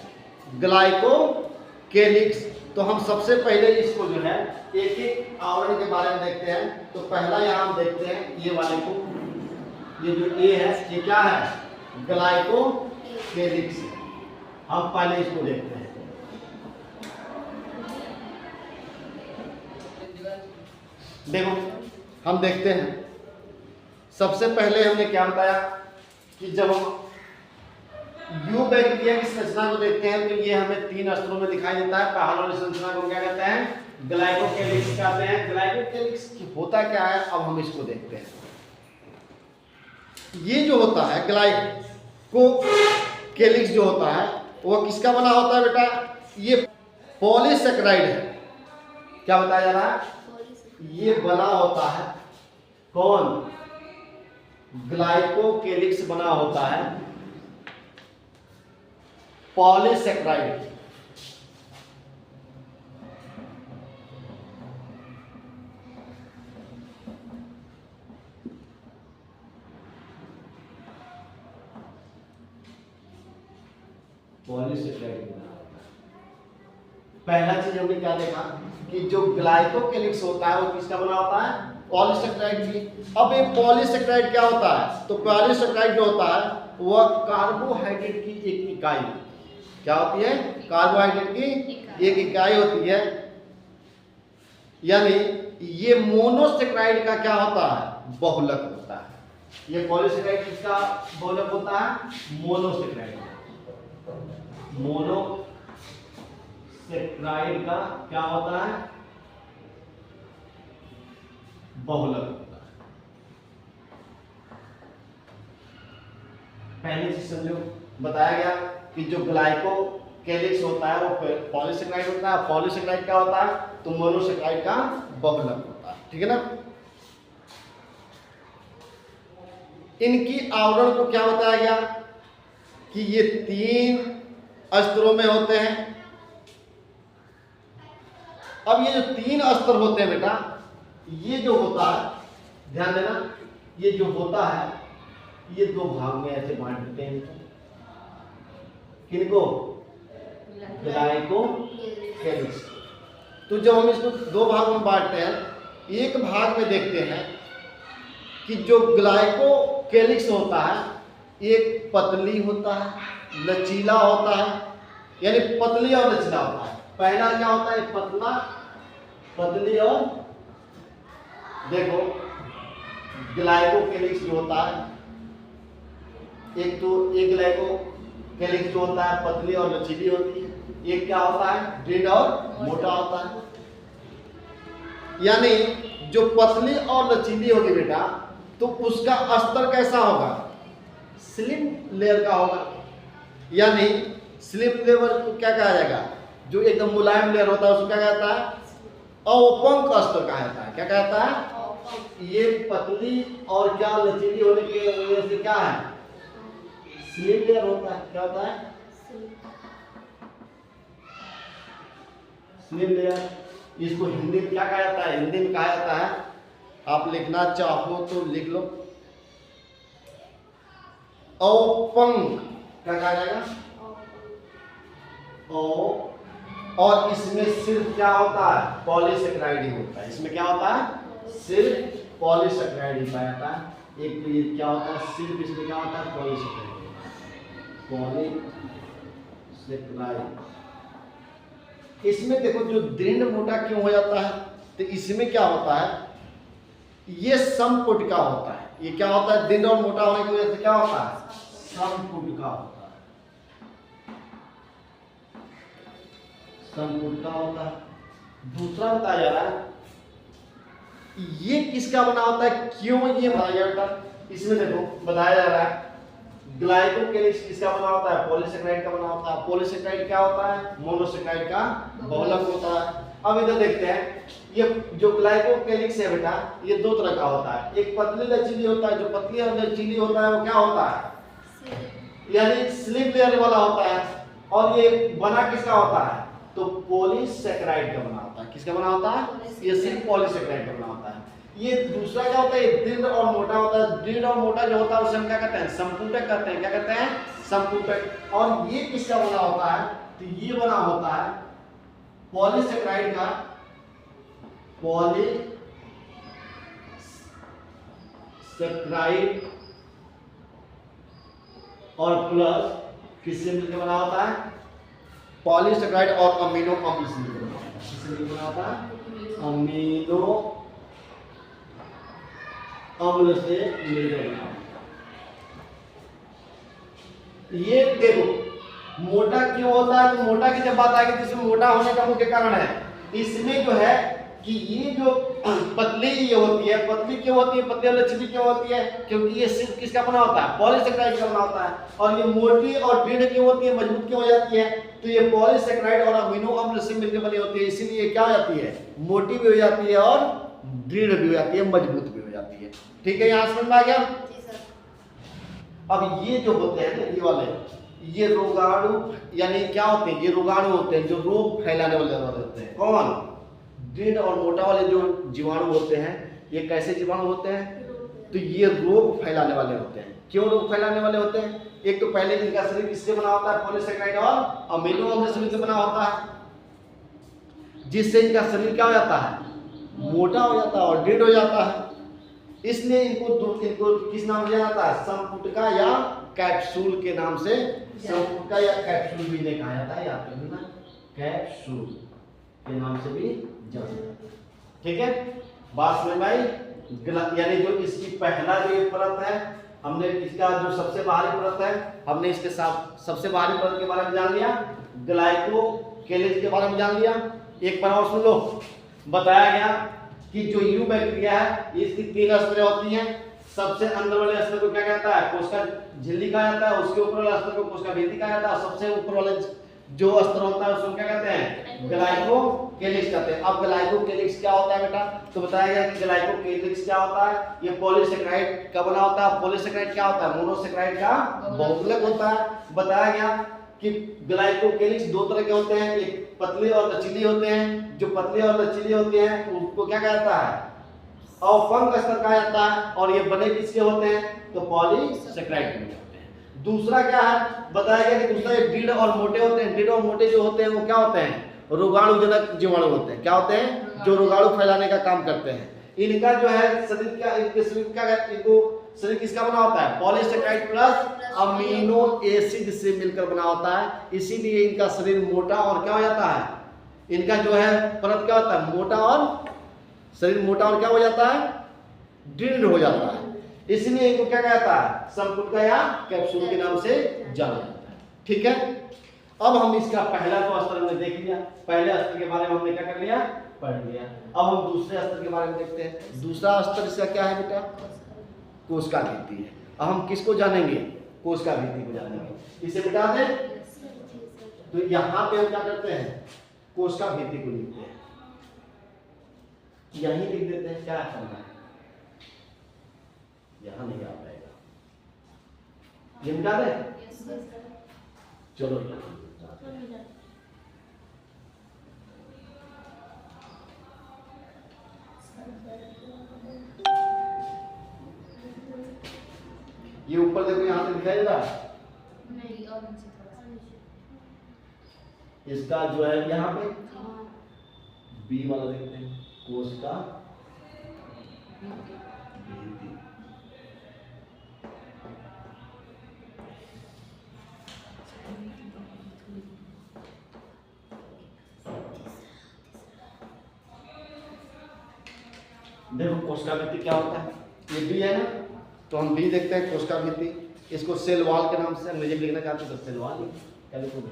ग्लाइकोकेलिक्स। तो हम सबसे पहले इसको जो है एक एक आवरण के बारे में देखते हैं। तो पहला यहाँ हम देखते हैं ये वाले को, ये जो ए है ये क्या है? ग्लाइकोकेलिक्स। हम पहले इसको देखते हैं। देखो हम देखते हैं, सबसे पहले हमने क्या बताया कि जब हम यूबैक्टीरिया की संरचना को देखते हैं तो ये हमें 3 स्तरों में दिखाई देता है। पहले वाली संरचना को क्या कहते हैं? ग्लाइकोकेलिक्स कहते हैं। ग्लाइकोकेलिक्स होता क्या है, अब हम इसको देखते हैं। ये जो होता है ग्लाइकोकेलिक्स जो होता है वो किसका बना होता है बेटा? ये पॉलीसेकेराइड है। क्या बताया जा रहा है? ये बना होता है कौन? ग्लाइकोकेलिक्स बना होता है पॉलीसेकेराइड। पॉलीसेकेराइड बना होता है। पहला चीज हमने क्या देखा कि जो ग्लाइकोकेलिक्स होता है वो किसका बना होता है? पॉलीसेकेराइड की। अब ये पॉलीसेकेराइड क्या होता है? तो पॉलीसेकेराइड जो होता है वह कार्बोहाइड्रेट की एक इकाई, क्या होती है? कार्बोहाइड्रेट की एक इकाई होती है। यानी ये मोनोसेकेराइड का क्या होता है? बहुलक होता है। ये पॉलीसेकेराइड किसका बहुलक होता है? मोनोसेकेराइड। मोनोसेकेराइड का क्या होता है? बहुलक होता है। पहली चीज समझो, बताया गया कि जो ग्लाइकोकेलिक्स होता है वो पॉलीसेकेराइड होता है। पॉलीसेकेराइड क्या होता है? तो मोनोसेकेराइड का बहुलक होता है। ठीक है ना? इनकी आवरण को क्या बताया गया कि ये 3 स्तरों में होते हैं। अब ये जो 3 स्तर होते हैं बेटा, ये जो होता है, ध्यान देना, ये जो होता है ये 2 भाग में ऐसे बांट देते हैं इनको। किनको? ग्लाइकोकेलिक्स। तो जब हम इसको 2 भाग में बांटते हैं, एक भाग में देखते हैं कि जो ग्लाइकोकेलिक्स होता है एक पतली होता है, लचीला होता है, यानी पतली और लचीला होता है। पहला क्या होता है? पतला, पतली और, देखो ग्लाइकोकेलिक्स जो होता है, एक तो एक ग्लाइकोकेलिक्स जो होता है पतली और लचीली होती है, एक क्या होता है? दृढ़ और मोटा होता है। यानी जो पतली और लचीली होगी बेटा, तो उसका स्तर कैसा होगा? स्लिम लेयर का होगा। यानी स्लिम लेयर को क्या कहा जाएगा? जो एकदम मुलायम लेयर होता है उसको क्या कहता है? औपंक स्तर कहा जाता है। क्या कहता है? ये पतली और क्या लचीली होने की वजह से क्या है? स्लिम लेयर होता है। क्या होता है? Slim layer. इसको हिंदी में क्या कहा जाता है? हिंदी में कहा जाता है, आप लिखना चाहो तो लिख लो, औपंक। क्या कहा जाएगा? और इसमें सिर्फ क्या होता है? पॉलीसेकेराइड ही होता है। इसमें क्या होता है? सिर्फ पॉलीसेकेराइड ही पाया जाता है। एक तो ये क्या होता है? सिर्फ इसमें क्या होता है? पॉलीसेकेराइड। पॉलीसेकेराइड। इसमें देखो जो दृढ़ मोटा क्यों हो जाता है? तो इसमें क्या होता है? ये समकोटिका होता है। ये क्या होता है? दृढ़ और मोटा होने की वजह से क्या होता है? समकोटिका होता है। समकोटिका होता है। दूसरा बताया जा रहा है ये किसका बना होता है? क्यों ये बनाया जाता है? इसमें देखो बताया जा रहा है ग्लाइकोकेलिक्स किसका बना होता है? पॉलीसेकेराइड का बना होता है। पॉलीसेकेराइड क्या होता है? मोनोसेकेराइड का बहुलक होता है। अब इधर देखते हैं, ये जो ग्लाइकोकेलिक्स है बेटा, ये 2 तरह का होता है। एक पतली लचीली होता है। जो पतली और लचीली होता है वो क्या होता है? यानी स्लिम लेयर वाला होता है। और ये बना किसका होता है? तो पॉलीसेकेराइड का बना होता है। किसका बना होता है? ये सिर्फ पॉलीसेकेराइड का बना होता है। ये दूसरा क्या होता है? दृढ़ और मोटा होता है। दृढ़ और मोटा जो होता है उसे हम क्या कहते हैं? संपूटक कहते हैं। क्या कहते हैं? संपूटक। और ये किसका बना होता है? तो ये बना होता है पॉलीसेकेराइड का, पॉलीसेकेराइड और प्लस किससे मिलकर बना होता है? पॉलीसेकेराइड और अमीनो अम्ल से मिलकर बना होता है। किससे मिलकर बना होता है? अमीनो अम्ल से मिलकर बना होता है। ये देखो मोटा क्यों होता है? तो मोटा की जब बात आएगी तो इसमें मोटा होने का मुख्य कारण है, इसमें जो है कि ये जो पतली ये होती है, पतली क्यों होती है? पतली और लचीली क्यों होती है? क्योंकि ये सिर्फ किसका बना होता है? पॉलीसेकेराइड का बना होता है। और ये मोटी और दृढ़ क्यों होती है? मजबूत क्यों हो जाती है? तो ये पॉलीसेकेराइड और अमीनो अम्ल से मिलकर बनी होती है, इसीलिए क्या हो जाती है, मोटी भी हो जाती है और दृढ़ भी हो जाती है, मजबूत भी हो जाती है। ठीक है, यहाँ समझ में आ गया। अब ये जो होते हैं ना, ये वाले, ये रोगाणु यानी क्या होते हैं, ये रोगाणु होते हैं जो रोग फैलाने वाले होते हैं। कौन? दृढ़ और मोटा वाले जो जीवाणु होते हैं, ये कैसे जीवाणु होते हैं, तो ये रोग फैलाने वाले होते हैं। क्यों रोग फैलाने वाले होते हैं? एक तो पहले इनका शरीर किससे बना होता है, पॉलीसेकेराइड और अमीनो अम्ल से मिलकर बना होता है, जिससे इनका शरीर क्या हो जाता है, मोटा हो जाता है और दृढ़ हो जाता है। इसलिए इनको किस नाम से जाना जाता है, संपुटका या कैप्सूल के नाम से, संपुटका या कैप्सूल भी इन्हें कहा जाता है, याद रखना, कैप्सूल के नाम से भी जाना जाता है। ठीक है, बात समझ में आई। यानी जो इसकी पहला जो ये परत है, हमने इसका जो सबसे बाहरी परत है, हमने इसके साथ सबसे बाहरी परत के बारे में जान लिया, ग्लाइकोकेलिक्स के बारे में जान लिया। एक बार और सुन लो, बताया गया कि जो यू बैक्टीरिया है, इसकी 3 स्तरें होती हैं। सबसे अंदर वाले स्तर को क्या कहता है, कोशिका झिल्ली कहा जाता है, उसके ऊपर वाले स्तर को कोशिका भित्ति कहा जाता है, और सबसे ऊपर वाले जो स्तर होता है उसको क्या कहते हैं, ग्लाइकोकेलिक्स कहते हैं। अब ग्लाइकोकेलिक्स क्या होता है बेटा, तो बताया गया कि ग्लाइकोकेलिक्स क्या होता है, ये पॉलीसेकेराइड का बना होता है। पॉलीसेकेराइड क्या होता है, मोनोसेकेराइड का बहुलक होता है। बताया गया कि ग्लाइकोकेलिक्स 2 तरह के होते हैं, एक पतले और लचीले होते हैं। जो पतले और लचीले होते हैं उनको क्या कहता है, अवफंक स्तर कहा जाता है, और ये बने किसके होते हैं, तो पॉलीसेकेराइड के होते हैं। दूसरा क्या है, बताया गया कि दूसरा दृढ़ और मोटे होते हैं। दृढ़ और मोटे जो होते हैं वो क्या होते हैं, रोगाणुजनक जीवाणु होते हैं। क्या होते हैं, जो रोगाणु फैलाने का काम करते हैं। इनका जो है शरीर का, इनके शरीर का, इनको शरीर किसका बना होता है, पॉलीसेकेराइड प्लस अमीनो एसिड से मिलकर बना होता है। इसीलिए इनका शरीर मोटा और क्या हो जाता है, इनका जो है परत क्या होता है, मोटा, और शरीर मोटा और क्या हो जाता है, दृढ़ हो जाता है। इसलिए इनको क्या कहता है, संपुटका या कैप्सूल के नाम से जाना जाता है। ठीक है, अब हम इसका पहला जो स्तर हमने देख लिया, पहले स्तर के बारे में हमने क्या कर लिया, पढ़ लिया। अब हम दूसरे स्तर के बारे में देखते हैं। दूसरा स्तर इसका क्या है बेटा, कोशिका भित्ति है। अब हम किसको जानेंगे, कोशिका भित्ति को जानेंगे। इसे मिटा दें, तो यहाँ पे हम क्या करते हैं, कोशिका भित्ति को लिखते हैं, यहीं लिख देते हैं। क्या करना है, यहां नहीं आ पाएगा, ये मिटा दें, चलो ये ऊपर देखो, यहां से दिखाई दे रहा है नहीं, और नीचे थोड़ा सा। इसका जो है यहाँ पे बी वाला देखते हैं, कोशिका भित्ति। देखो कोशिका भित्ति क्या होता है, ये बी है ना, तो हम बी देखते हैं, कोशिका भित्ति। इसको सेल वॉल के नाम से अंग्रेजी में लिखना चाहते हैं, तो सेल वॉल, क्या लिखोगे,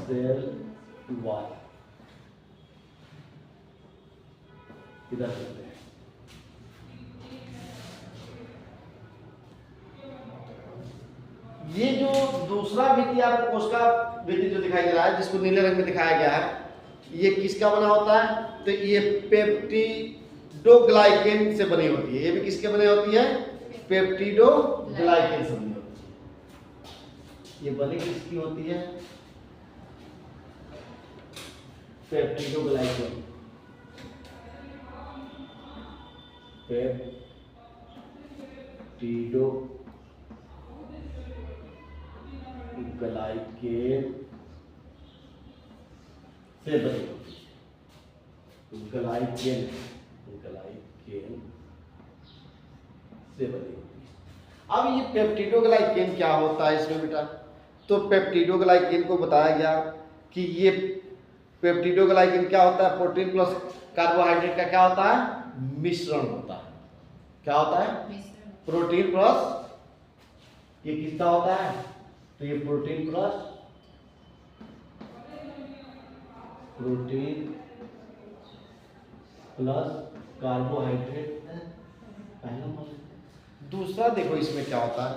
सेल वॉल, इधर देखते हैं। ये जो दूसरा भित्ति आपको कोशिका भित्ति जो दिखाई दे रहा है, जिसको नीले रंग में दिखाया गया है, ये किसका बना होता है, तो ये पेप्टिडोग्लाइकेन से बनी होती है। ये भी किसके बने होती है, पेप्टिडोग्लाइकेन से बनी होती है। ये बनी किसकी होती है, पेप्टिडोग्लाइकेन, पेप्टिडोग्लाइकेन से बनी होती है। ग्लाइकेन से बनी होती है। अब ये पेप्टिडोग्लाइकेन क्या होता है इसमें बेटा, तो पेप्टिडोग्लाइकेन को बताया गया कि ये पेप्टिडोग्लाइकेन क्या होता है, प्रोटीन प्लस कार्बोहाइड्रेट का क्या होता है, मिश्रण होता है। क्या होता है, प्रोटीन प्लस, ये किसका होता है, तो ये प्रोटीन प्लस कार्बोहाइड्रेट है पहला। दूसरा देखो इसमें क्या होता है,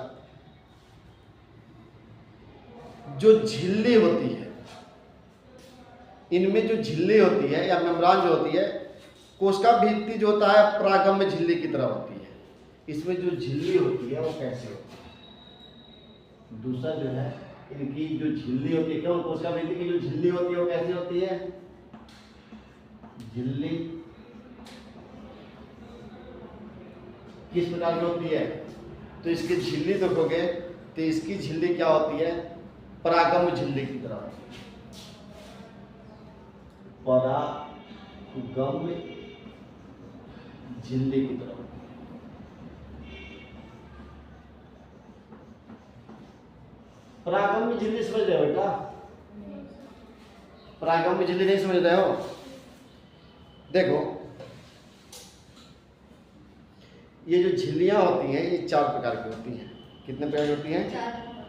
जो झिल्ली होती है, इनमें जो झिल्ली होती है या मेम्ब्रान जो होती है, कोशिका भित्ति जो होता है परागम में झिल्ली की तरह होती है। इसमें जो झिल्ली होती है वो कैसे होती है? दूसरा जो है इनकी जो झिल्ली होती है, क्यों कोशिका भित्ति की जो झिल्ली होती है वो कैसी होती है? झिल्ली किस प्रकार की होती है? तो इसकी झिल्ली देखोगे तो इसकी झिल्ली क्या होती है? परागम झिल्ली की तरह होती है। परागम झिल्ली की तरह। परागम झिल्ली समझ रहे हो बेटा? परागम झिल्ली नहीं समझ रहे हो? देखो ये जो झिल्लियां होती हैं ये 4 प्रकार की होती हैं। कितने प्रकार की होती हैं?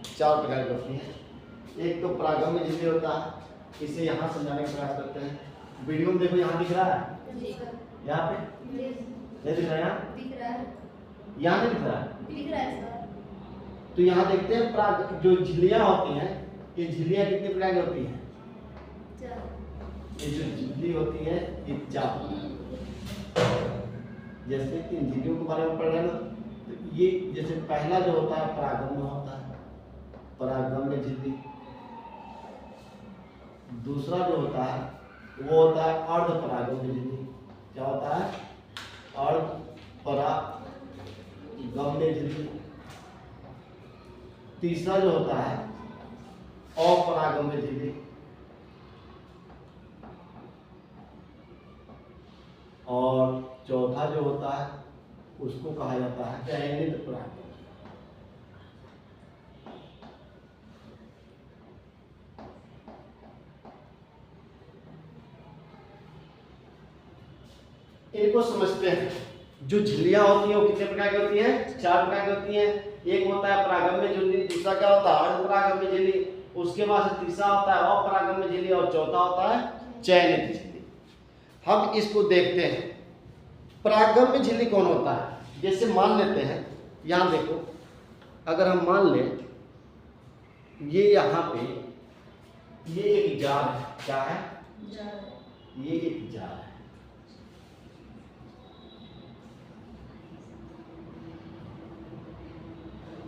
4 प्रकार की होती हैं। एक तो परागम में झिल्ली होता है, इसे यहाँ समझाने का प्रयास करते हैं। वीडियो में देखो, यहाँ दिख रहा है, यहाँ पे नहीं दिख रहा है, यहाँ नहीं दिख रहा है। तो यहाँ देखते हैं जो झिल्लियां होती हैं, ये झिल्लियां कितने प्रकार की होती हैं? ये जो झिल्ली होती है ये 4। जैसे कि झिल्लियों के बारे में पढ़ रहे हैं ना, तो ये जैसे पहला जो होता है परागम में होता है, परागम में झिल्ली। दूसरा जो होता है वो होता है अर्ध परागम में झिल्ली। क्या होता है? अर्ध परागम में झिल्ली। तीसरा जो होता है अपरागम में झिल्ली। और चौथा जो होता है उसको कहा जाता है चयनित परागम। इनको समझते हैं। जो झिल्लियां होती हैं वो कितने प्रकार की होती हैं? 4 प्रकार की होती हैं। एक होता है परागम में झिल्ली, दूसरा क्या होता है? अर्धपरागम में झिल्ली, उसके बाद से तीसरा होता है अपरागम में झिल्ली, और चौथा होता है चयनित झिल्ली। हम इसको देखते हैं। परागम में झिल्ली कौन होता है? जैसे मान लेते हैं, यहाँ देखो, अगर हम मान लें ये यहाँ पे ये एक जार है। क्या है? ये एक जार है।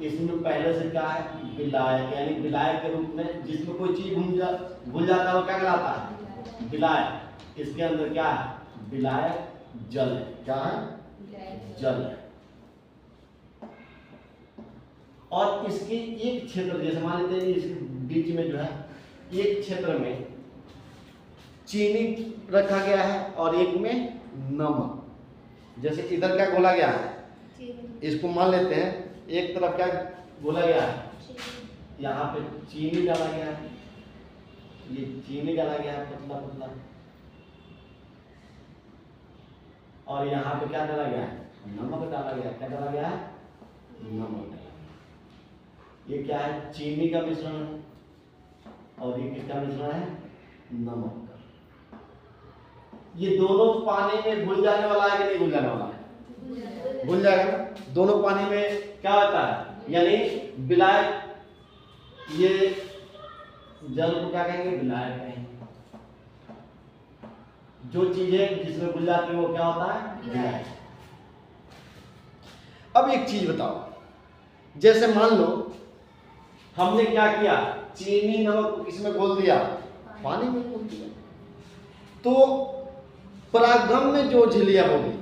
इसमें पहले से क्या है? विलायक, यानी विलायक के रूप में जिसमें कोई चीज घुल जाता है वो क्या कहलाता है? विलायक। इसके अंदर क्या है? विलायक जल है। क्या है? जल है। और इसके एक क्षेत्र, जैसे मान लेते हैं इसके बीच में जो है एक क्षेत्र में चीनी रखा गया है और एक में नमक। जैसे इधर क्या घोला गया है? इसको मान लेते हैं एक तरफ क्या घोला गया है? यहाँ पे चीनी डाला गया है, ये चीनी डाला गया है पतला पतला, और यहाँ पे क्या डाला गया है? नमक डाला गया है। क्या डाला गया है? नमक डाला गया। ये क्या है? चीनी का मिश्रण है, और ये किसका मिश्रण है? नमक का। ये दोनों पानी में घुल जाने वाला है कि नहीं घुल जाने वाला है? घुल जाएगा। दोनों पानी में क्या होता है? यानी विलायक, ये जल को क्या कहेंगे? विलायक कहेंगे। जो चीजें जिसमें घुल जाती है वो क्या होता है? विलायक। अब एक चीज बताओ, जैसे मान लो हमने क्या किया? चीनी नमक को किसमें घोल दिया? पानी में घोल दिया। तो परागम में जो झिल्लियां होगी,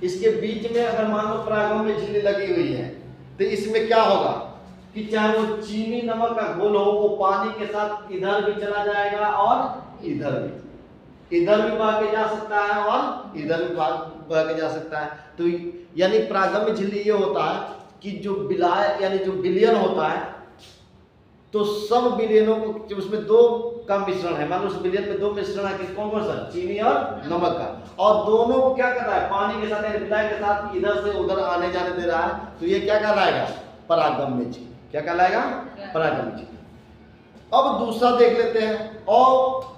इसके बीच में अगर मान लो परागम में झिल्ली लगी हुई है, तो इसमें क्या होगा कि चाहे वो चीनी नमक का घोल हो, वो पानी के साथ इधर भी चला जाएगा और इधर भी बह के जा सकता है और इधर भी बह के जा सकता है। तो यानी परागम में झिल्ली ये होता है कि जो विलायक यानी जो विलयन होता है, तो सब विलयनों को उसमें 2 का मिश्रण है। मान लो उस विलयन में 2 मिश्रण है, कौन कौन सा? चीनी और नमक का, और दोनों को क्या कर रहा है? पानी के साथ यानी विलायक के साथ इधर से उधर आने जाने दे रहा है। तो ये क्या कहलाएगा? परागम में झिल्ली। क्या कहलाएगा? परागम में झिल्ली। अब दूसरा देख लेते हैं। और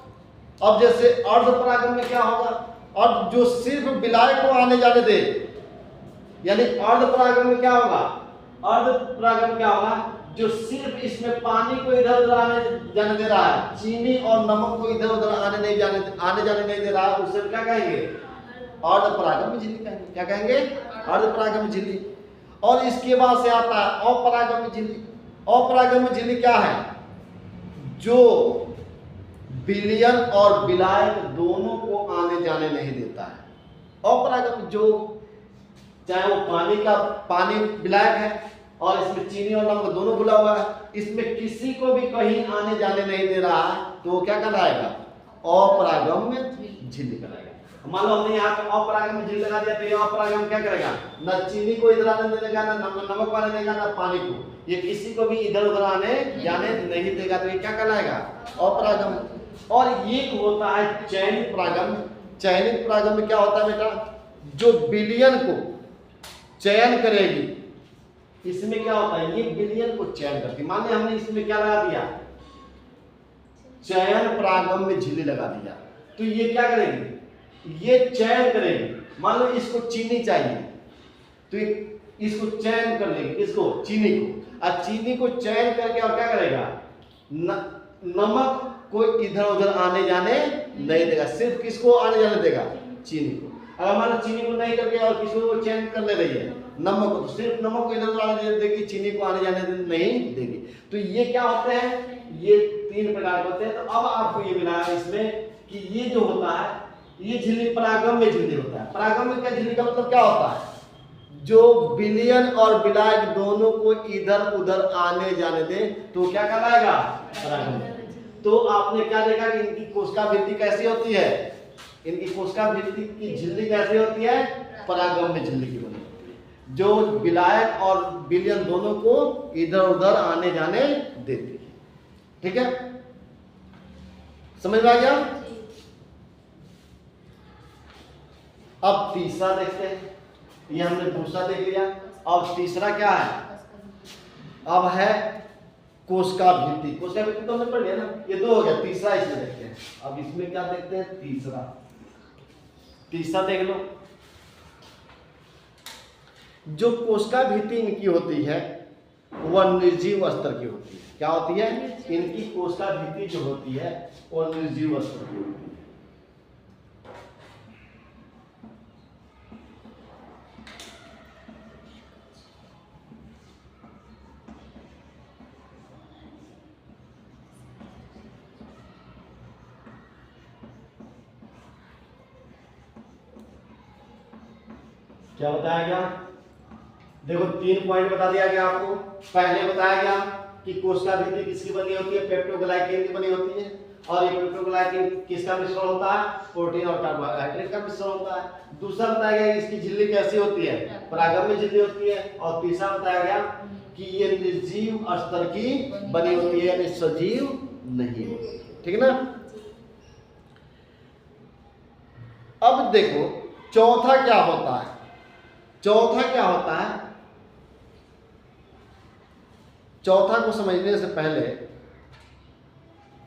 अब जैसे अर्ध परागम में क्या होगा? और जो सिर्फ विलायक को आने जाने दे, यानी अर्ध परागम में क्या होगा? अर्ध परागम क्या होगा? जो सिर्फ इसमें पानी को इधर उधर आने जाने दे रहा है, चीनी और नमक को इधर उधर आने जाने नहीं दे रहा है, उसे क्या कहेंगे? अर्धपरागम्य झिल्ली कहेंगे। क्या कहेंगे? अर्धपरागम्य झिल्ली। और इसके बाद से आता है अपरागम्य झिल्ली। अपरागम्य झिल्ली क्या है? जो विलयन और विलायक दोनों को आने जाने नहीं देता है। अपरागम्य जो चाहे वो पानी विलायक है और इसमें चीनी और नमक दोनों घुला हुआ है, इसमें किसी को भी कहीं आने जाने नहीं दे रहा है, तो वो क्या कहलाएगा? अपरागम्य झिल्ली कहलाएगा। मान लो हमने यहाँ पे अपरागम्य झिल्ली लगा दिया, तो ये अपरागम्य क्या करेगा? ना चीनी को इधर आने देगा, ना नमक आने देगा, ना पानी को। ये किसी को भी इधर उधर आने जाने नहीं देगा, तो ये क्या कहलाएगा? अपरागम्य। और ये होता है चयनित परागम्य। चयनित परागम्य क्या होता है बेटा? जो विलयन को चयन करेगी। इसमें क्या होता है? ये विलयन को चयन करती। मान लीजिए हमने इसमें क्या लगा दिया? चयन परागम्य झिल्ली लगा दिया, तो ये क्या करेगी? ये चयन करेगी। मान लो इसको चीनी चाहिए, तो इसको चयन कर लेगी। किसको? चीनी को। और चीनी को चयन करके और क्या करेगा? नमक को इधर उधर आने जाने नहीं देगा। सिर्फ किसको आने जाने देगा? चीनी को। अगर मान लो चीनी को नहीं करके और किसी को चयन कर ले रही है, नमक को, तो सिर्फ नमक को इधर उधर आने देगी, चीनी को आने जाने नहीं देगी। तो ये क्या होते हैं? ये 3 प्रकार के होते हैं। तो अब आपको ये मिला है इसमें कि ये जो होता है, ये झिल्ली परागम्य झिल्ली होता है। परागम्य का झिल्ली का मतलब क्या होता है? जो विलयन और विलायक दोनों को इधर उधर आने जाने दे, तो क्या कहलाएगा? परागम्य। तो आपने क्या देखा कि इनकी कोशिका भित्ति कैसी होती है? इनकी कोशिका भित्ति की झिल्ली कैसी होती है? परागम्य झिल्ली की बनी होती है, जो विलायक और विलयन दोनों को इधर उधर आने जाने देती है। ठीक है, समझ में आ गया? अब तीसरा देखते हैं। ये हमने दूसरा देख लिया। अब तीसरा क्या है? अब है कोशिका भित्ति। कोशिका भित्ति तो हमने पढ़ लिया ना, ये 2 हो गया। तीसरा इसमें देखते हैं। अब इसमें क्या देखते हैं? तीसरा देख लो। जो कोशिका भित्ति इनकी होती है वह निर्जीव स्तर की होती है। क्या होती है? इनकी कोशिका भित्ति जो होती है वह निर्जीव स्तर की होती है। क्या बताया गया? देखो 3 पॉइंट बता दिया गया आपको। पहले बताया गया कि कोशिका भित्ति किसकी बनी होती है? पेप्टोग्लाइकेन की बनी होती है। और ये पेप्टोग्लाइकेन किसका मिश्रण होता है? प्रोटीन और कार्बोहाइड्रेट का मिश्रण होता है। दूसरा बताया गया इसकी झिल्ली कैसी होती है? परागम्य झिल्ली होती है। और तीसरा बताया गया कि ये निर्जीव स्तर की बनी होती है, यानी सजीव नहीं होती। ठीक है ना? अब देखो चौथा क्या होता है? चौथा क्या होता है? चौथा को समझने से पहले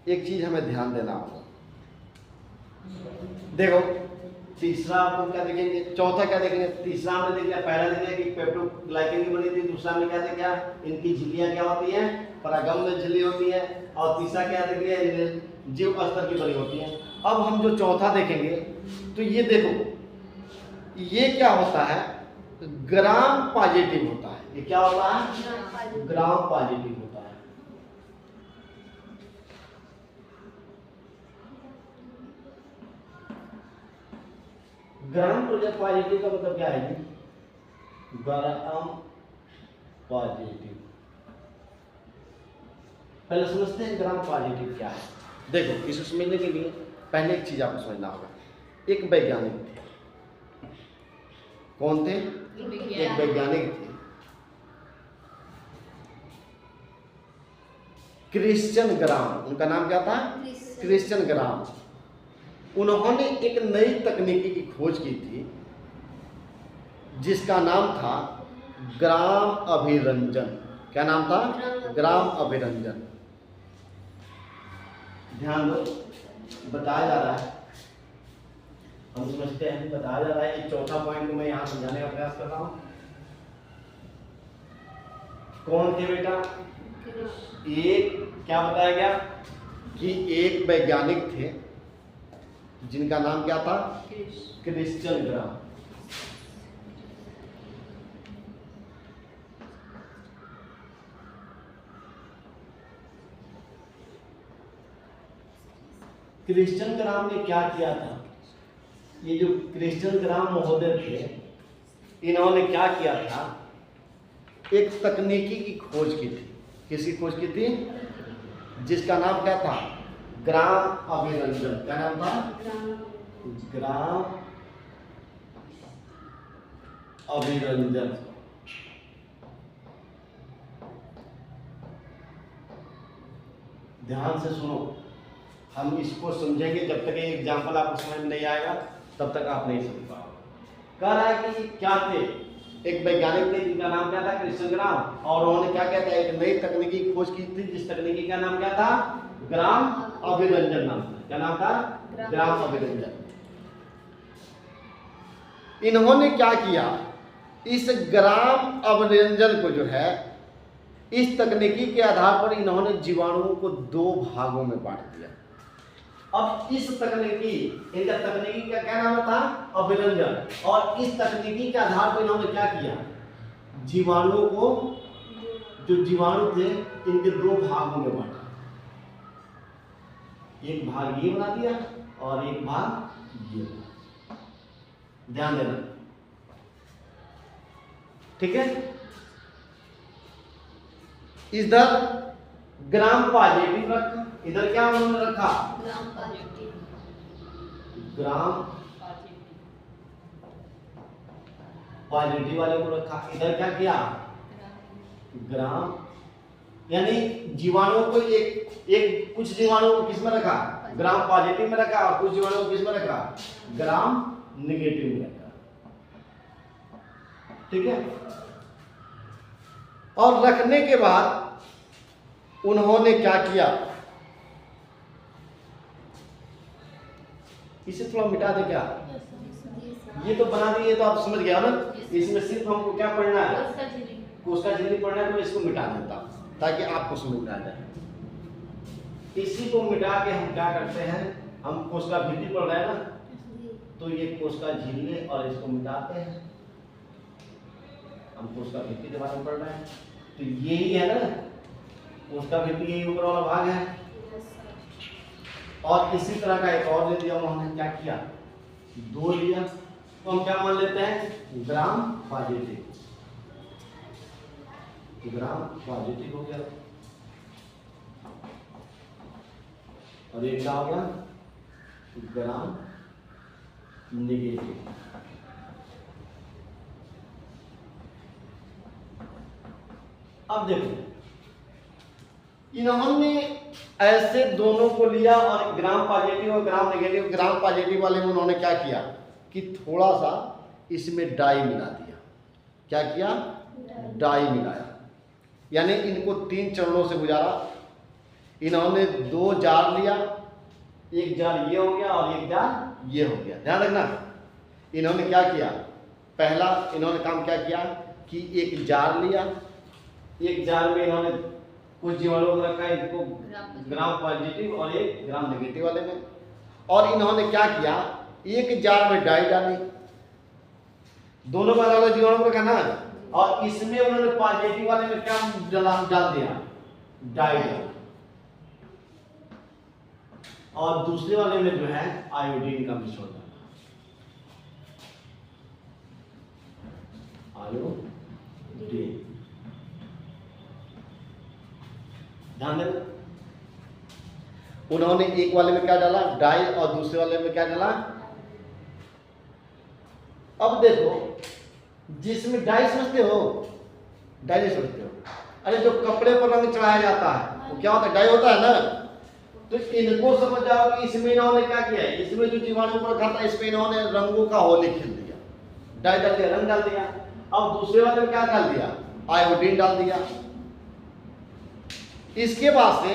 एक चीज हमें ध्यान देना होगा। देखो तीसरा आपको क्या देखेंगे? चौथा क्या देखेंगे? तीसरा हमने देख लिया, पहला देख लिया कि पेप्टोग्लाइकेन की बनी थी। दूसरा में क्या देखा? इनकी झिल्लियां क्या होती हैं? परागम्य झिल्ली होती है। और तीसरा क्या देख लिया? जीव स्तर की बनी होती है। अब हम जो चौथा देखेंगे, तो ये देखो ये क्या होता है? ग्राम पॉजिटिव होता है। ये क्या होता है? ग्राम पॉजिटिव होता है। ग्राम पॉजिटिव का मतलब क्या है? Gram positive. पहले समझते हैं ग्राम पॉजिटिव क्या है। देखो इसे समझने के लिए पहले एक चीज आपको समझना होगा। एक वैज्ञानिक थे। कौन थे? एक वैज्ञानिक थे, क्रिश्चियन ग्राम। उनका नाम क्या था? क्रिश्चियन ग्राम। उन्होंने एक नई तकनीकी की खोज की थी जिसका नाम था ग्राम अभिरंजन। क्या नाम था? ग्राम अभिरंजन। ध्यान दो, बताया जा रहा है, हम समझते हैं, बताया जा रहा है। ये चौथा पॉइंट मैं यहाँ समझाने का प्रयास कर रहा हूँ। कौन थे बेटा? एक क्या बताया गया कि एक वैज्ञानिक थे जिनका नाम क्या था? क्रिश्चियन ग्राम। क्रिश्चियन ग्राम ने क्या किया था? ये जो क्रिश्चियन ग्राम महोदय थे, इन्होंने क्या किया था? एक तकनीकी की खोज की थी। किसकी खोज की थी? जिसका नाम क्या था? ग्राम अभिरंजन। क्या नाम था? ग्राम अभिरंजन। ध्यान से सुनो, हम इसको समझेंगे। जब तक ये एग्जाम्पल आपको समझ में नहीं आएगा तब तक आप नहीं समझ पाओगे। कह रहा है कि क्या थे? एक वैज्ञानिक थे जिनका नाम क्या था? क्रिश्चियन ग्राम। और उन्होंने क्या किया था? एक नई तकनीकी खोज की थी, जिस तकनीकी का नाम क्या था? ग्राम अभिरंजन नाम था। क्या नाम था? ग्राम अभिरंजन। इन्होंने क्या किया? इस ग्राम अभिरंजन को जो है, इस तकनीकी के आधार पर इन्होंने जीवाणुओं को 2 भागों में बांट दिया। अब इस तकनीकी, इनका तकनीकी का क्या नाम था? अभिरंजन। और इस तकनीकी के आधार पर इन्होंने क्या किया? जीवाणुओं को, जो जीवाणु थे, इनके 2 भागों में बांटा। एक भाग ये बना दिया और एक भाग ये। ध्यान देना, ठीक है? इधर ग्राम पॉजिटिव रखा, इधर क्या उन्होंने रखा? ग्राम पॉजिटिव वाले को रखा। इधर क्या किया? ग्राम, यानी जीवाणुओं को एक कुछ जीवाणुओं को किस में रखा? ग्राम पॉजिटिव में रखा। और कुछ जीवाणुओं को किस में रखा? ग्राम नेगेटिव में रखा। ठीक है? और रखने के बाद उन्होंने क्या किया? इसे थोड़ा मिटा दे क्या? ये तो बना दिए, तो आप समझ गया ना। इसमें सिर्फ हमको क्या पढ़ना है? कोशिका झिल्ली पढ़ना है। तो इसको मिटा देता ताकि आपको समझ में आ जाए। इसी को मिटा के हम क्या करते हैं? हम कोशिका भित्ति पढ़ रहे हैं ना, तो ये कोशिका झिल्ली, और इसको मिटाते हैं। हम कोशिका भित्ति के बारे में पढ़ रहे हैं, तो यही है ना कोशिका भित्ति, यही ऊपर वाला भाग है। और इसी तरह का एक और ले दिया उन्होंने। क्या किया? 2 लिया, तो हम क्या मान लेते हैं? Gram positive. ग्राम पॉजिटिव हो गया, और एक क्या हो गया? Gram negative. अब देखो, इन्होंने ऐसे दोनों को लिया, और ग्राम पॉजिटिव और ग्राम नेगेटिव। ग्राम पॉजिटिव वाले में उन्होंने क्या किया कि थोड़ा सा इसमें डाई मिला दिया। क्या किया? डाई मिलाया। यानी इनको 3 चरणों से गुजारा। इन्होंने 2 जार लिया, एक जार ये हो गया और एक जार ये हो गया। ध्यान रखना, इन्होंने क्या किया? पहला इन्होंने काम क्या किया कि एक जार लिया, एक जार में इन्होंने कुछ जीवाणुओं को रखा, इनको ग्राम पॉजिटिव और एक ग्राम नेगेटिव वाले में। और इन्होंने क्या किया? एक जार में डाई डाली, दोनों में अलग अलग जीवाणुओं को रखा ना, और इसमें उन्होंने पॉजिटिव वाले में क्या डाल दिया? डाई डाला। और दूसरे वाले में जो है आयोडीन का मिश्रण डाला। आयोडीन, ध्यान देना। उन्होंने एक वाले में क्या डाला? डाई, और दूसरे वाले में क्या डाला? अब देखो, जिसमें डाई समझते हो? डाई नहीं समझते हो? अरे जो कपड़े पर रंग चढ़ाया जाता है वो क्या होता है? डाई होता है ना। तो इनको समझ जाओ कि इसमें इन्होंने क्या किया है? इसमें जो जीवाणु को रखा था, इसमें इन्होंने रंगों का होली खेल दिया, डाई डाल दिया, रंग डाल दिया। अब दूसरे वाले में क्या डाल दिया? आयोडीन डाल दिया। इसके बाद से,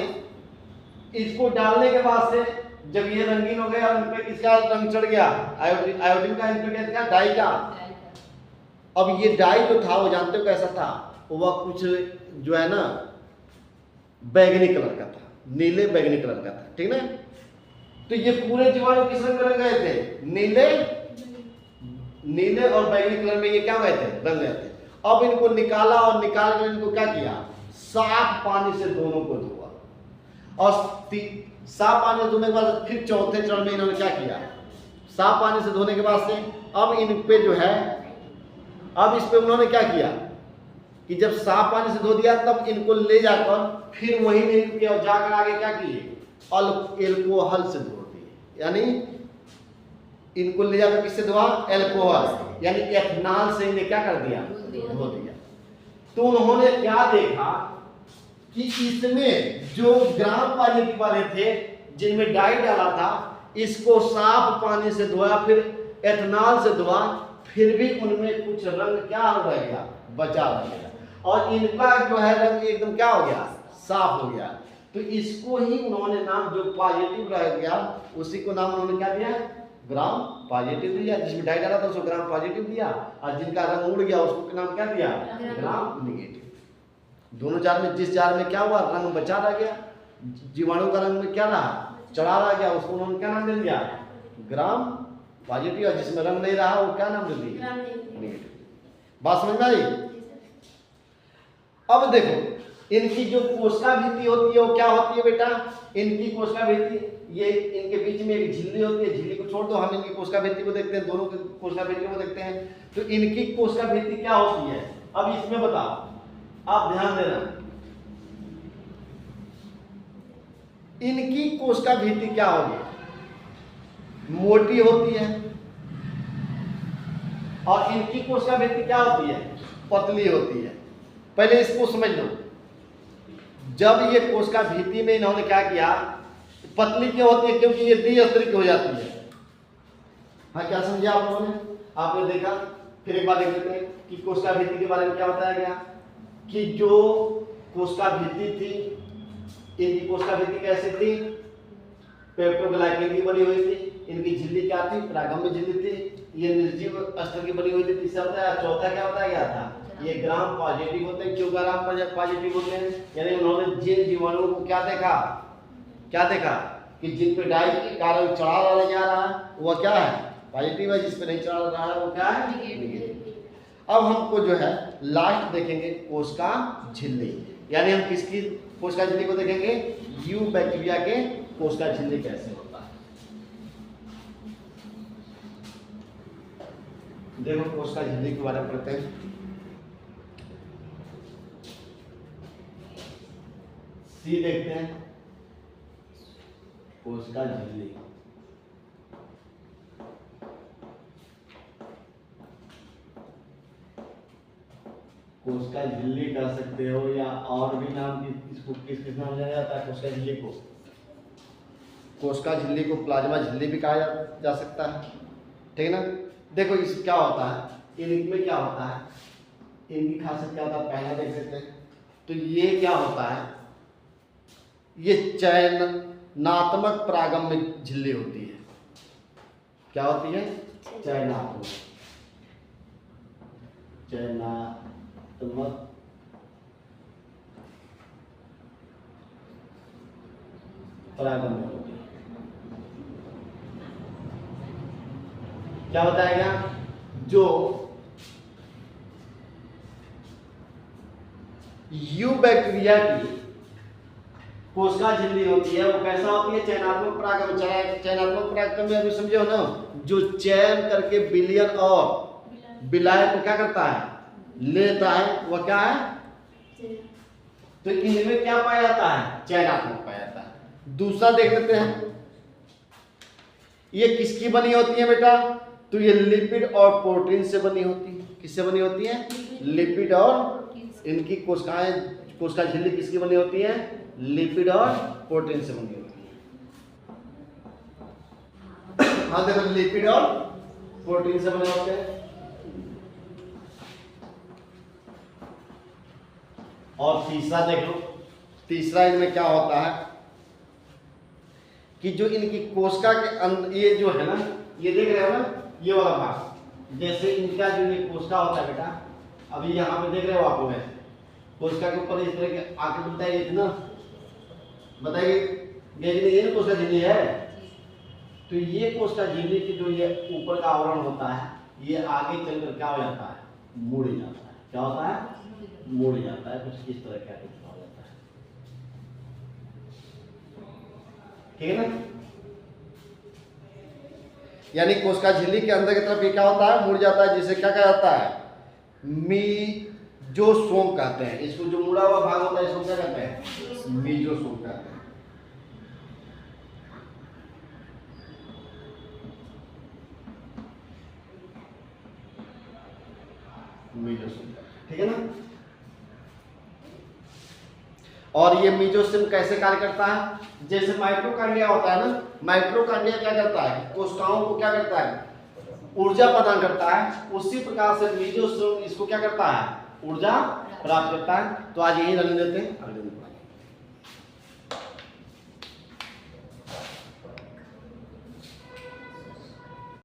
इसको डालने के बाद से जब ये रंगीन हो गया और इन पे किसका रंग चढ़ गया? आयोडीन। आयोडीन का, इन पे क्या? डाई का। अब ये डाई जो था वो जानते हो कैसा था? वह कुछ जो है ना बैगनी कलर का था, नीले बैगनी कलर का था, ठीक ना। तो ये पूरे जीवाणु किस रंग में रंग गए थे? नीले और बैगनी कलर में ये क्या गए थे? रंग गए थे। अब इनको निकाला और निकाल कर इनको क्या किया? साफ पानी से दोनों को धोआ, और साफ पानी से धोने के बाद फिर चौथे चरण में इन्होंने क्या किया? साफ पानी से धोने के बाद से अब इन पे जो है, अब इस पे उन्होंने क्या किया कि जब साफ पानी से धो दिया तब इनको ले जाकर फिर वही नहीं किया, जाकर आगे क्या किए? एल्कोहल से धो दिए। यानी इनको ले जाकर किससे धोआ? एल्कोहल, यानी एथनॉल से इन्हें क्या कर दिया? धो दिया। तो उन्होंने क्या देखा कि इसमें जो ग्राम पॉजिटिव वाले थे जिनमें डाई डाला था, इसको साफ पानी से धोया, फिर एथनॉल से धोआ, फिर भी उनमें कुछ रंग क्या रह गया? बचा रह गया, और इनका जो है रंग एकदम क्या हो गया? साफ हो गया। तो इसको ही उन्होंने नाम, जो पॉजिटिव रह गया उसी को नाम उन्होंने क्या दिया? ग्राम पॉजिटिव दिया। जिसमें डाई डाला था उसको ग्राम पॉजिटिव दिया, और जिनका रंग उड़ गया उसको नाम क्या दिया? ग्राम निगेटिव। दोनों जार में, जिस जार में क्या हुआ? रंग बचा रह गया, जीवाणु का रंग में क्या रहा? चढ़ा रह गया, उसको उन्होंने क्या नाम दे दिया? Gram positive. और जिसमें रंग नहीं रहा वो क्या नाम दे दिया? निगेटिव। बात समझ में आई? अब देखो इनकी जो कोशिका भित्ति होती है वो क्या होती है बेटा? इनकी कोशिका भित्ति, ये इनके बीच में एक झिल्ली होती है। झिल्ली को छोड़ दो, हम इनकी कोशिका भित्ति को देखते हैं, दोनों की कोशिका भित्ति को देखते हैं। तो इनकी कोशिका भित्ति क्या होती है? अब इसमें बताओ, आप ध्यान देना, इनकी कोशिका भित्ति क्या होगी? मोटी होती है, और इनकी कोशिका भित्ति क्या होती है? पतली होती है। पहले इसको समझ लो। जब ये कोशिका भित्ति में इन्होंने क्या किया? पतली क्यों होती है? क्योंकि ये द्विस्तरीय हो जाती है। हाँ, क्या समझे आप लोगों ने? आपने देखा, फिर एक बार देख लेते हैं कि कोशिका भित्ति के बारे में क्या बताया गया कि जो कोशिका भित्ति थी, इनकी कोशिका भित्ति कैसी थी? पेप्टोग्लाइकेन की बनी हुई थी। इनकी झिल्ली क्या थी? परागम्य झिल्ली थी। ये निर्जीव स्तर की बनी हुई थी। तीसरा बताया, चौथा क्या बताया गया था? ये ग्राम पॉजिटिव होते हैं। क्यों ग्राम पॉजिटिव होते हैं? यानी उन्होंने जिन जीवाणुओं को क्या देखा? क्या देखा कि जिन पे डाई के कारण चढ़ा डाला जा रहा है वह क्या है? पॉजिटिव है। जिस पे नहीं चढ़ा रहा है वो क्या है? निगेटिव। अब हमको जो है लास्ट देखेंगे कोशिका झिल्ली, यानी हम किसकी कोशिका झिल्ली को देखेंगे? यू बैक्टीरिया के कोशिका झिल्ली कैसे होता है। देखो कोशिका झिल्ली के बारे में पढ़ते हैं। सी देखते हैं, कोशिका झिल्ली। कोशिका झिल्ली कह सकते हो, या और भी नाम, इसको किस किस नाम जाना जाता है? कोशिका झिल्ली को, कोशिका झिल्ली को प्लाज्मा झिल्ली भी कहा जा सकता है, ठीक है ना। देखो इस क्या होता है, इनमें क्या होता है, इनकी खासियत क्या होता है पहले देख लेते हैं। तो ये क्या होता है? ये चयनात्मक परागम्य झिल्ली होती है। क्या होती है? चयनात्मक परागम्य होती है। क्या बताएगा? जो यू बैक्टीरिया की कोशिका झिल्ली होती है वो कैसा होती है? चयनात्मक परागम। चयनात्मक परागम में अभी समझे हो ना, जो चयन करके विलयन और विलाय को क्या करता है? लेता है, वह क्या है? तो इनमें क्या पाया जाता है? चयनात्मक पाया जाता है। दूसरा देख लेते हैं, ये किसकी बनी होती है बेटा? तो ये लिपिड और प्रोटीन से बनी होती है। किससे बनी होती है? लिपिड और, इनकी कोशिका झिल्ली किसकी बनी होती है? लिपिड और प्रोटीन से बनी होती है। हाँ देखो, लिपिड और प्रोटीन से बने होते हैं। और तीसरा देख लो, तीसरा इनमें क्या होता है कि जो इनकी कोशिका के अंदर, ये जो है ना, ये देख रहे हो ना, ये वाला भाग, जैसे इनका जो ये कोशिका होता है बेटा, अभी यहाँ पे देख रहे हो आप लोग, कोशिका के ऊपर इस तरह के आकृति बताई गई थी ना, बताइए, ये कोशिका झिल्ली है। तो ये कोशिका झिल्ली की जो ये ऊपर का आवरण होता है, ये आगे चलकर क्या हो जाता है, मुड़ जाता है। क्या होता है, मुड़ जाता है। कुछ इस तरह का हो जाता है, ठीक है ना। यानी कोशिका झिल्ली के अंदर की तरफ ये क्या होता है, मुड़ जाता है, जिसे क्या कहा जाता है, मीजोसोम कहते हैं। इसको जो मुड़ा हुआ भाग होता है इसको क्या कहते हैं, मीजोसोम कहते हैं। मीजोसोम, ठीक है ना। और ये मीजोसोम कैसे कार्य करता है, जैसे माइटोकॉन्ड्रिया होता है ना, माइटोकॉन्ड्रिया क्या करता है, कोशिकाओं को क्या करता है, ऊर्जा प्रदान करता है। उसी प्रकार से मीजोसोम इसको क्या करता है, ऊर्जा प्राप्त करता है। तो आज यही रन लेते हैं, अगले दिन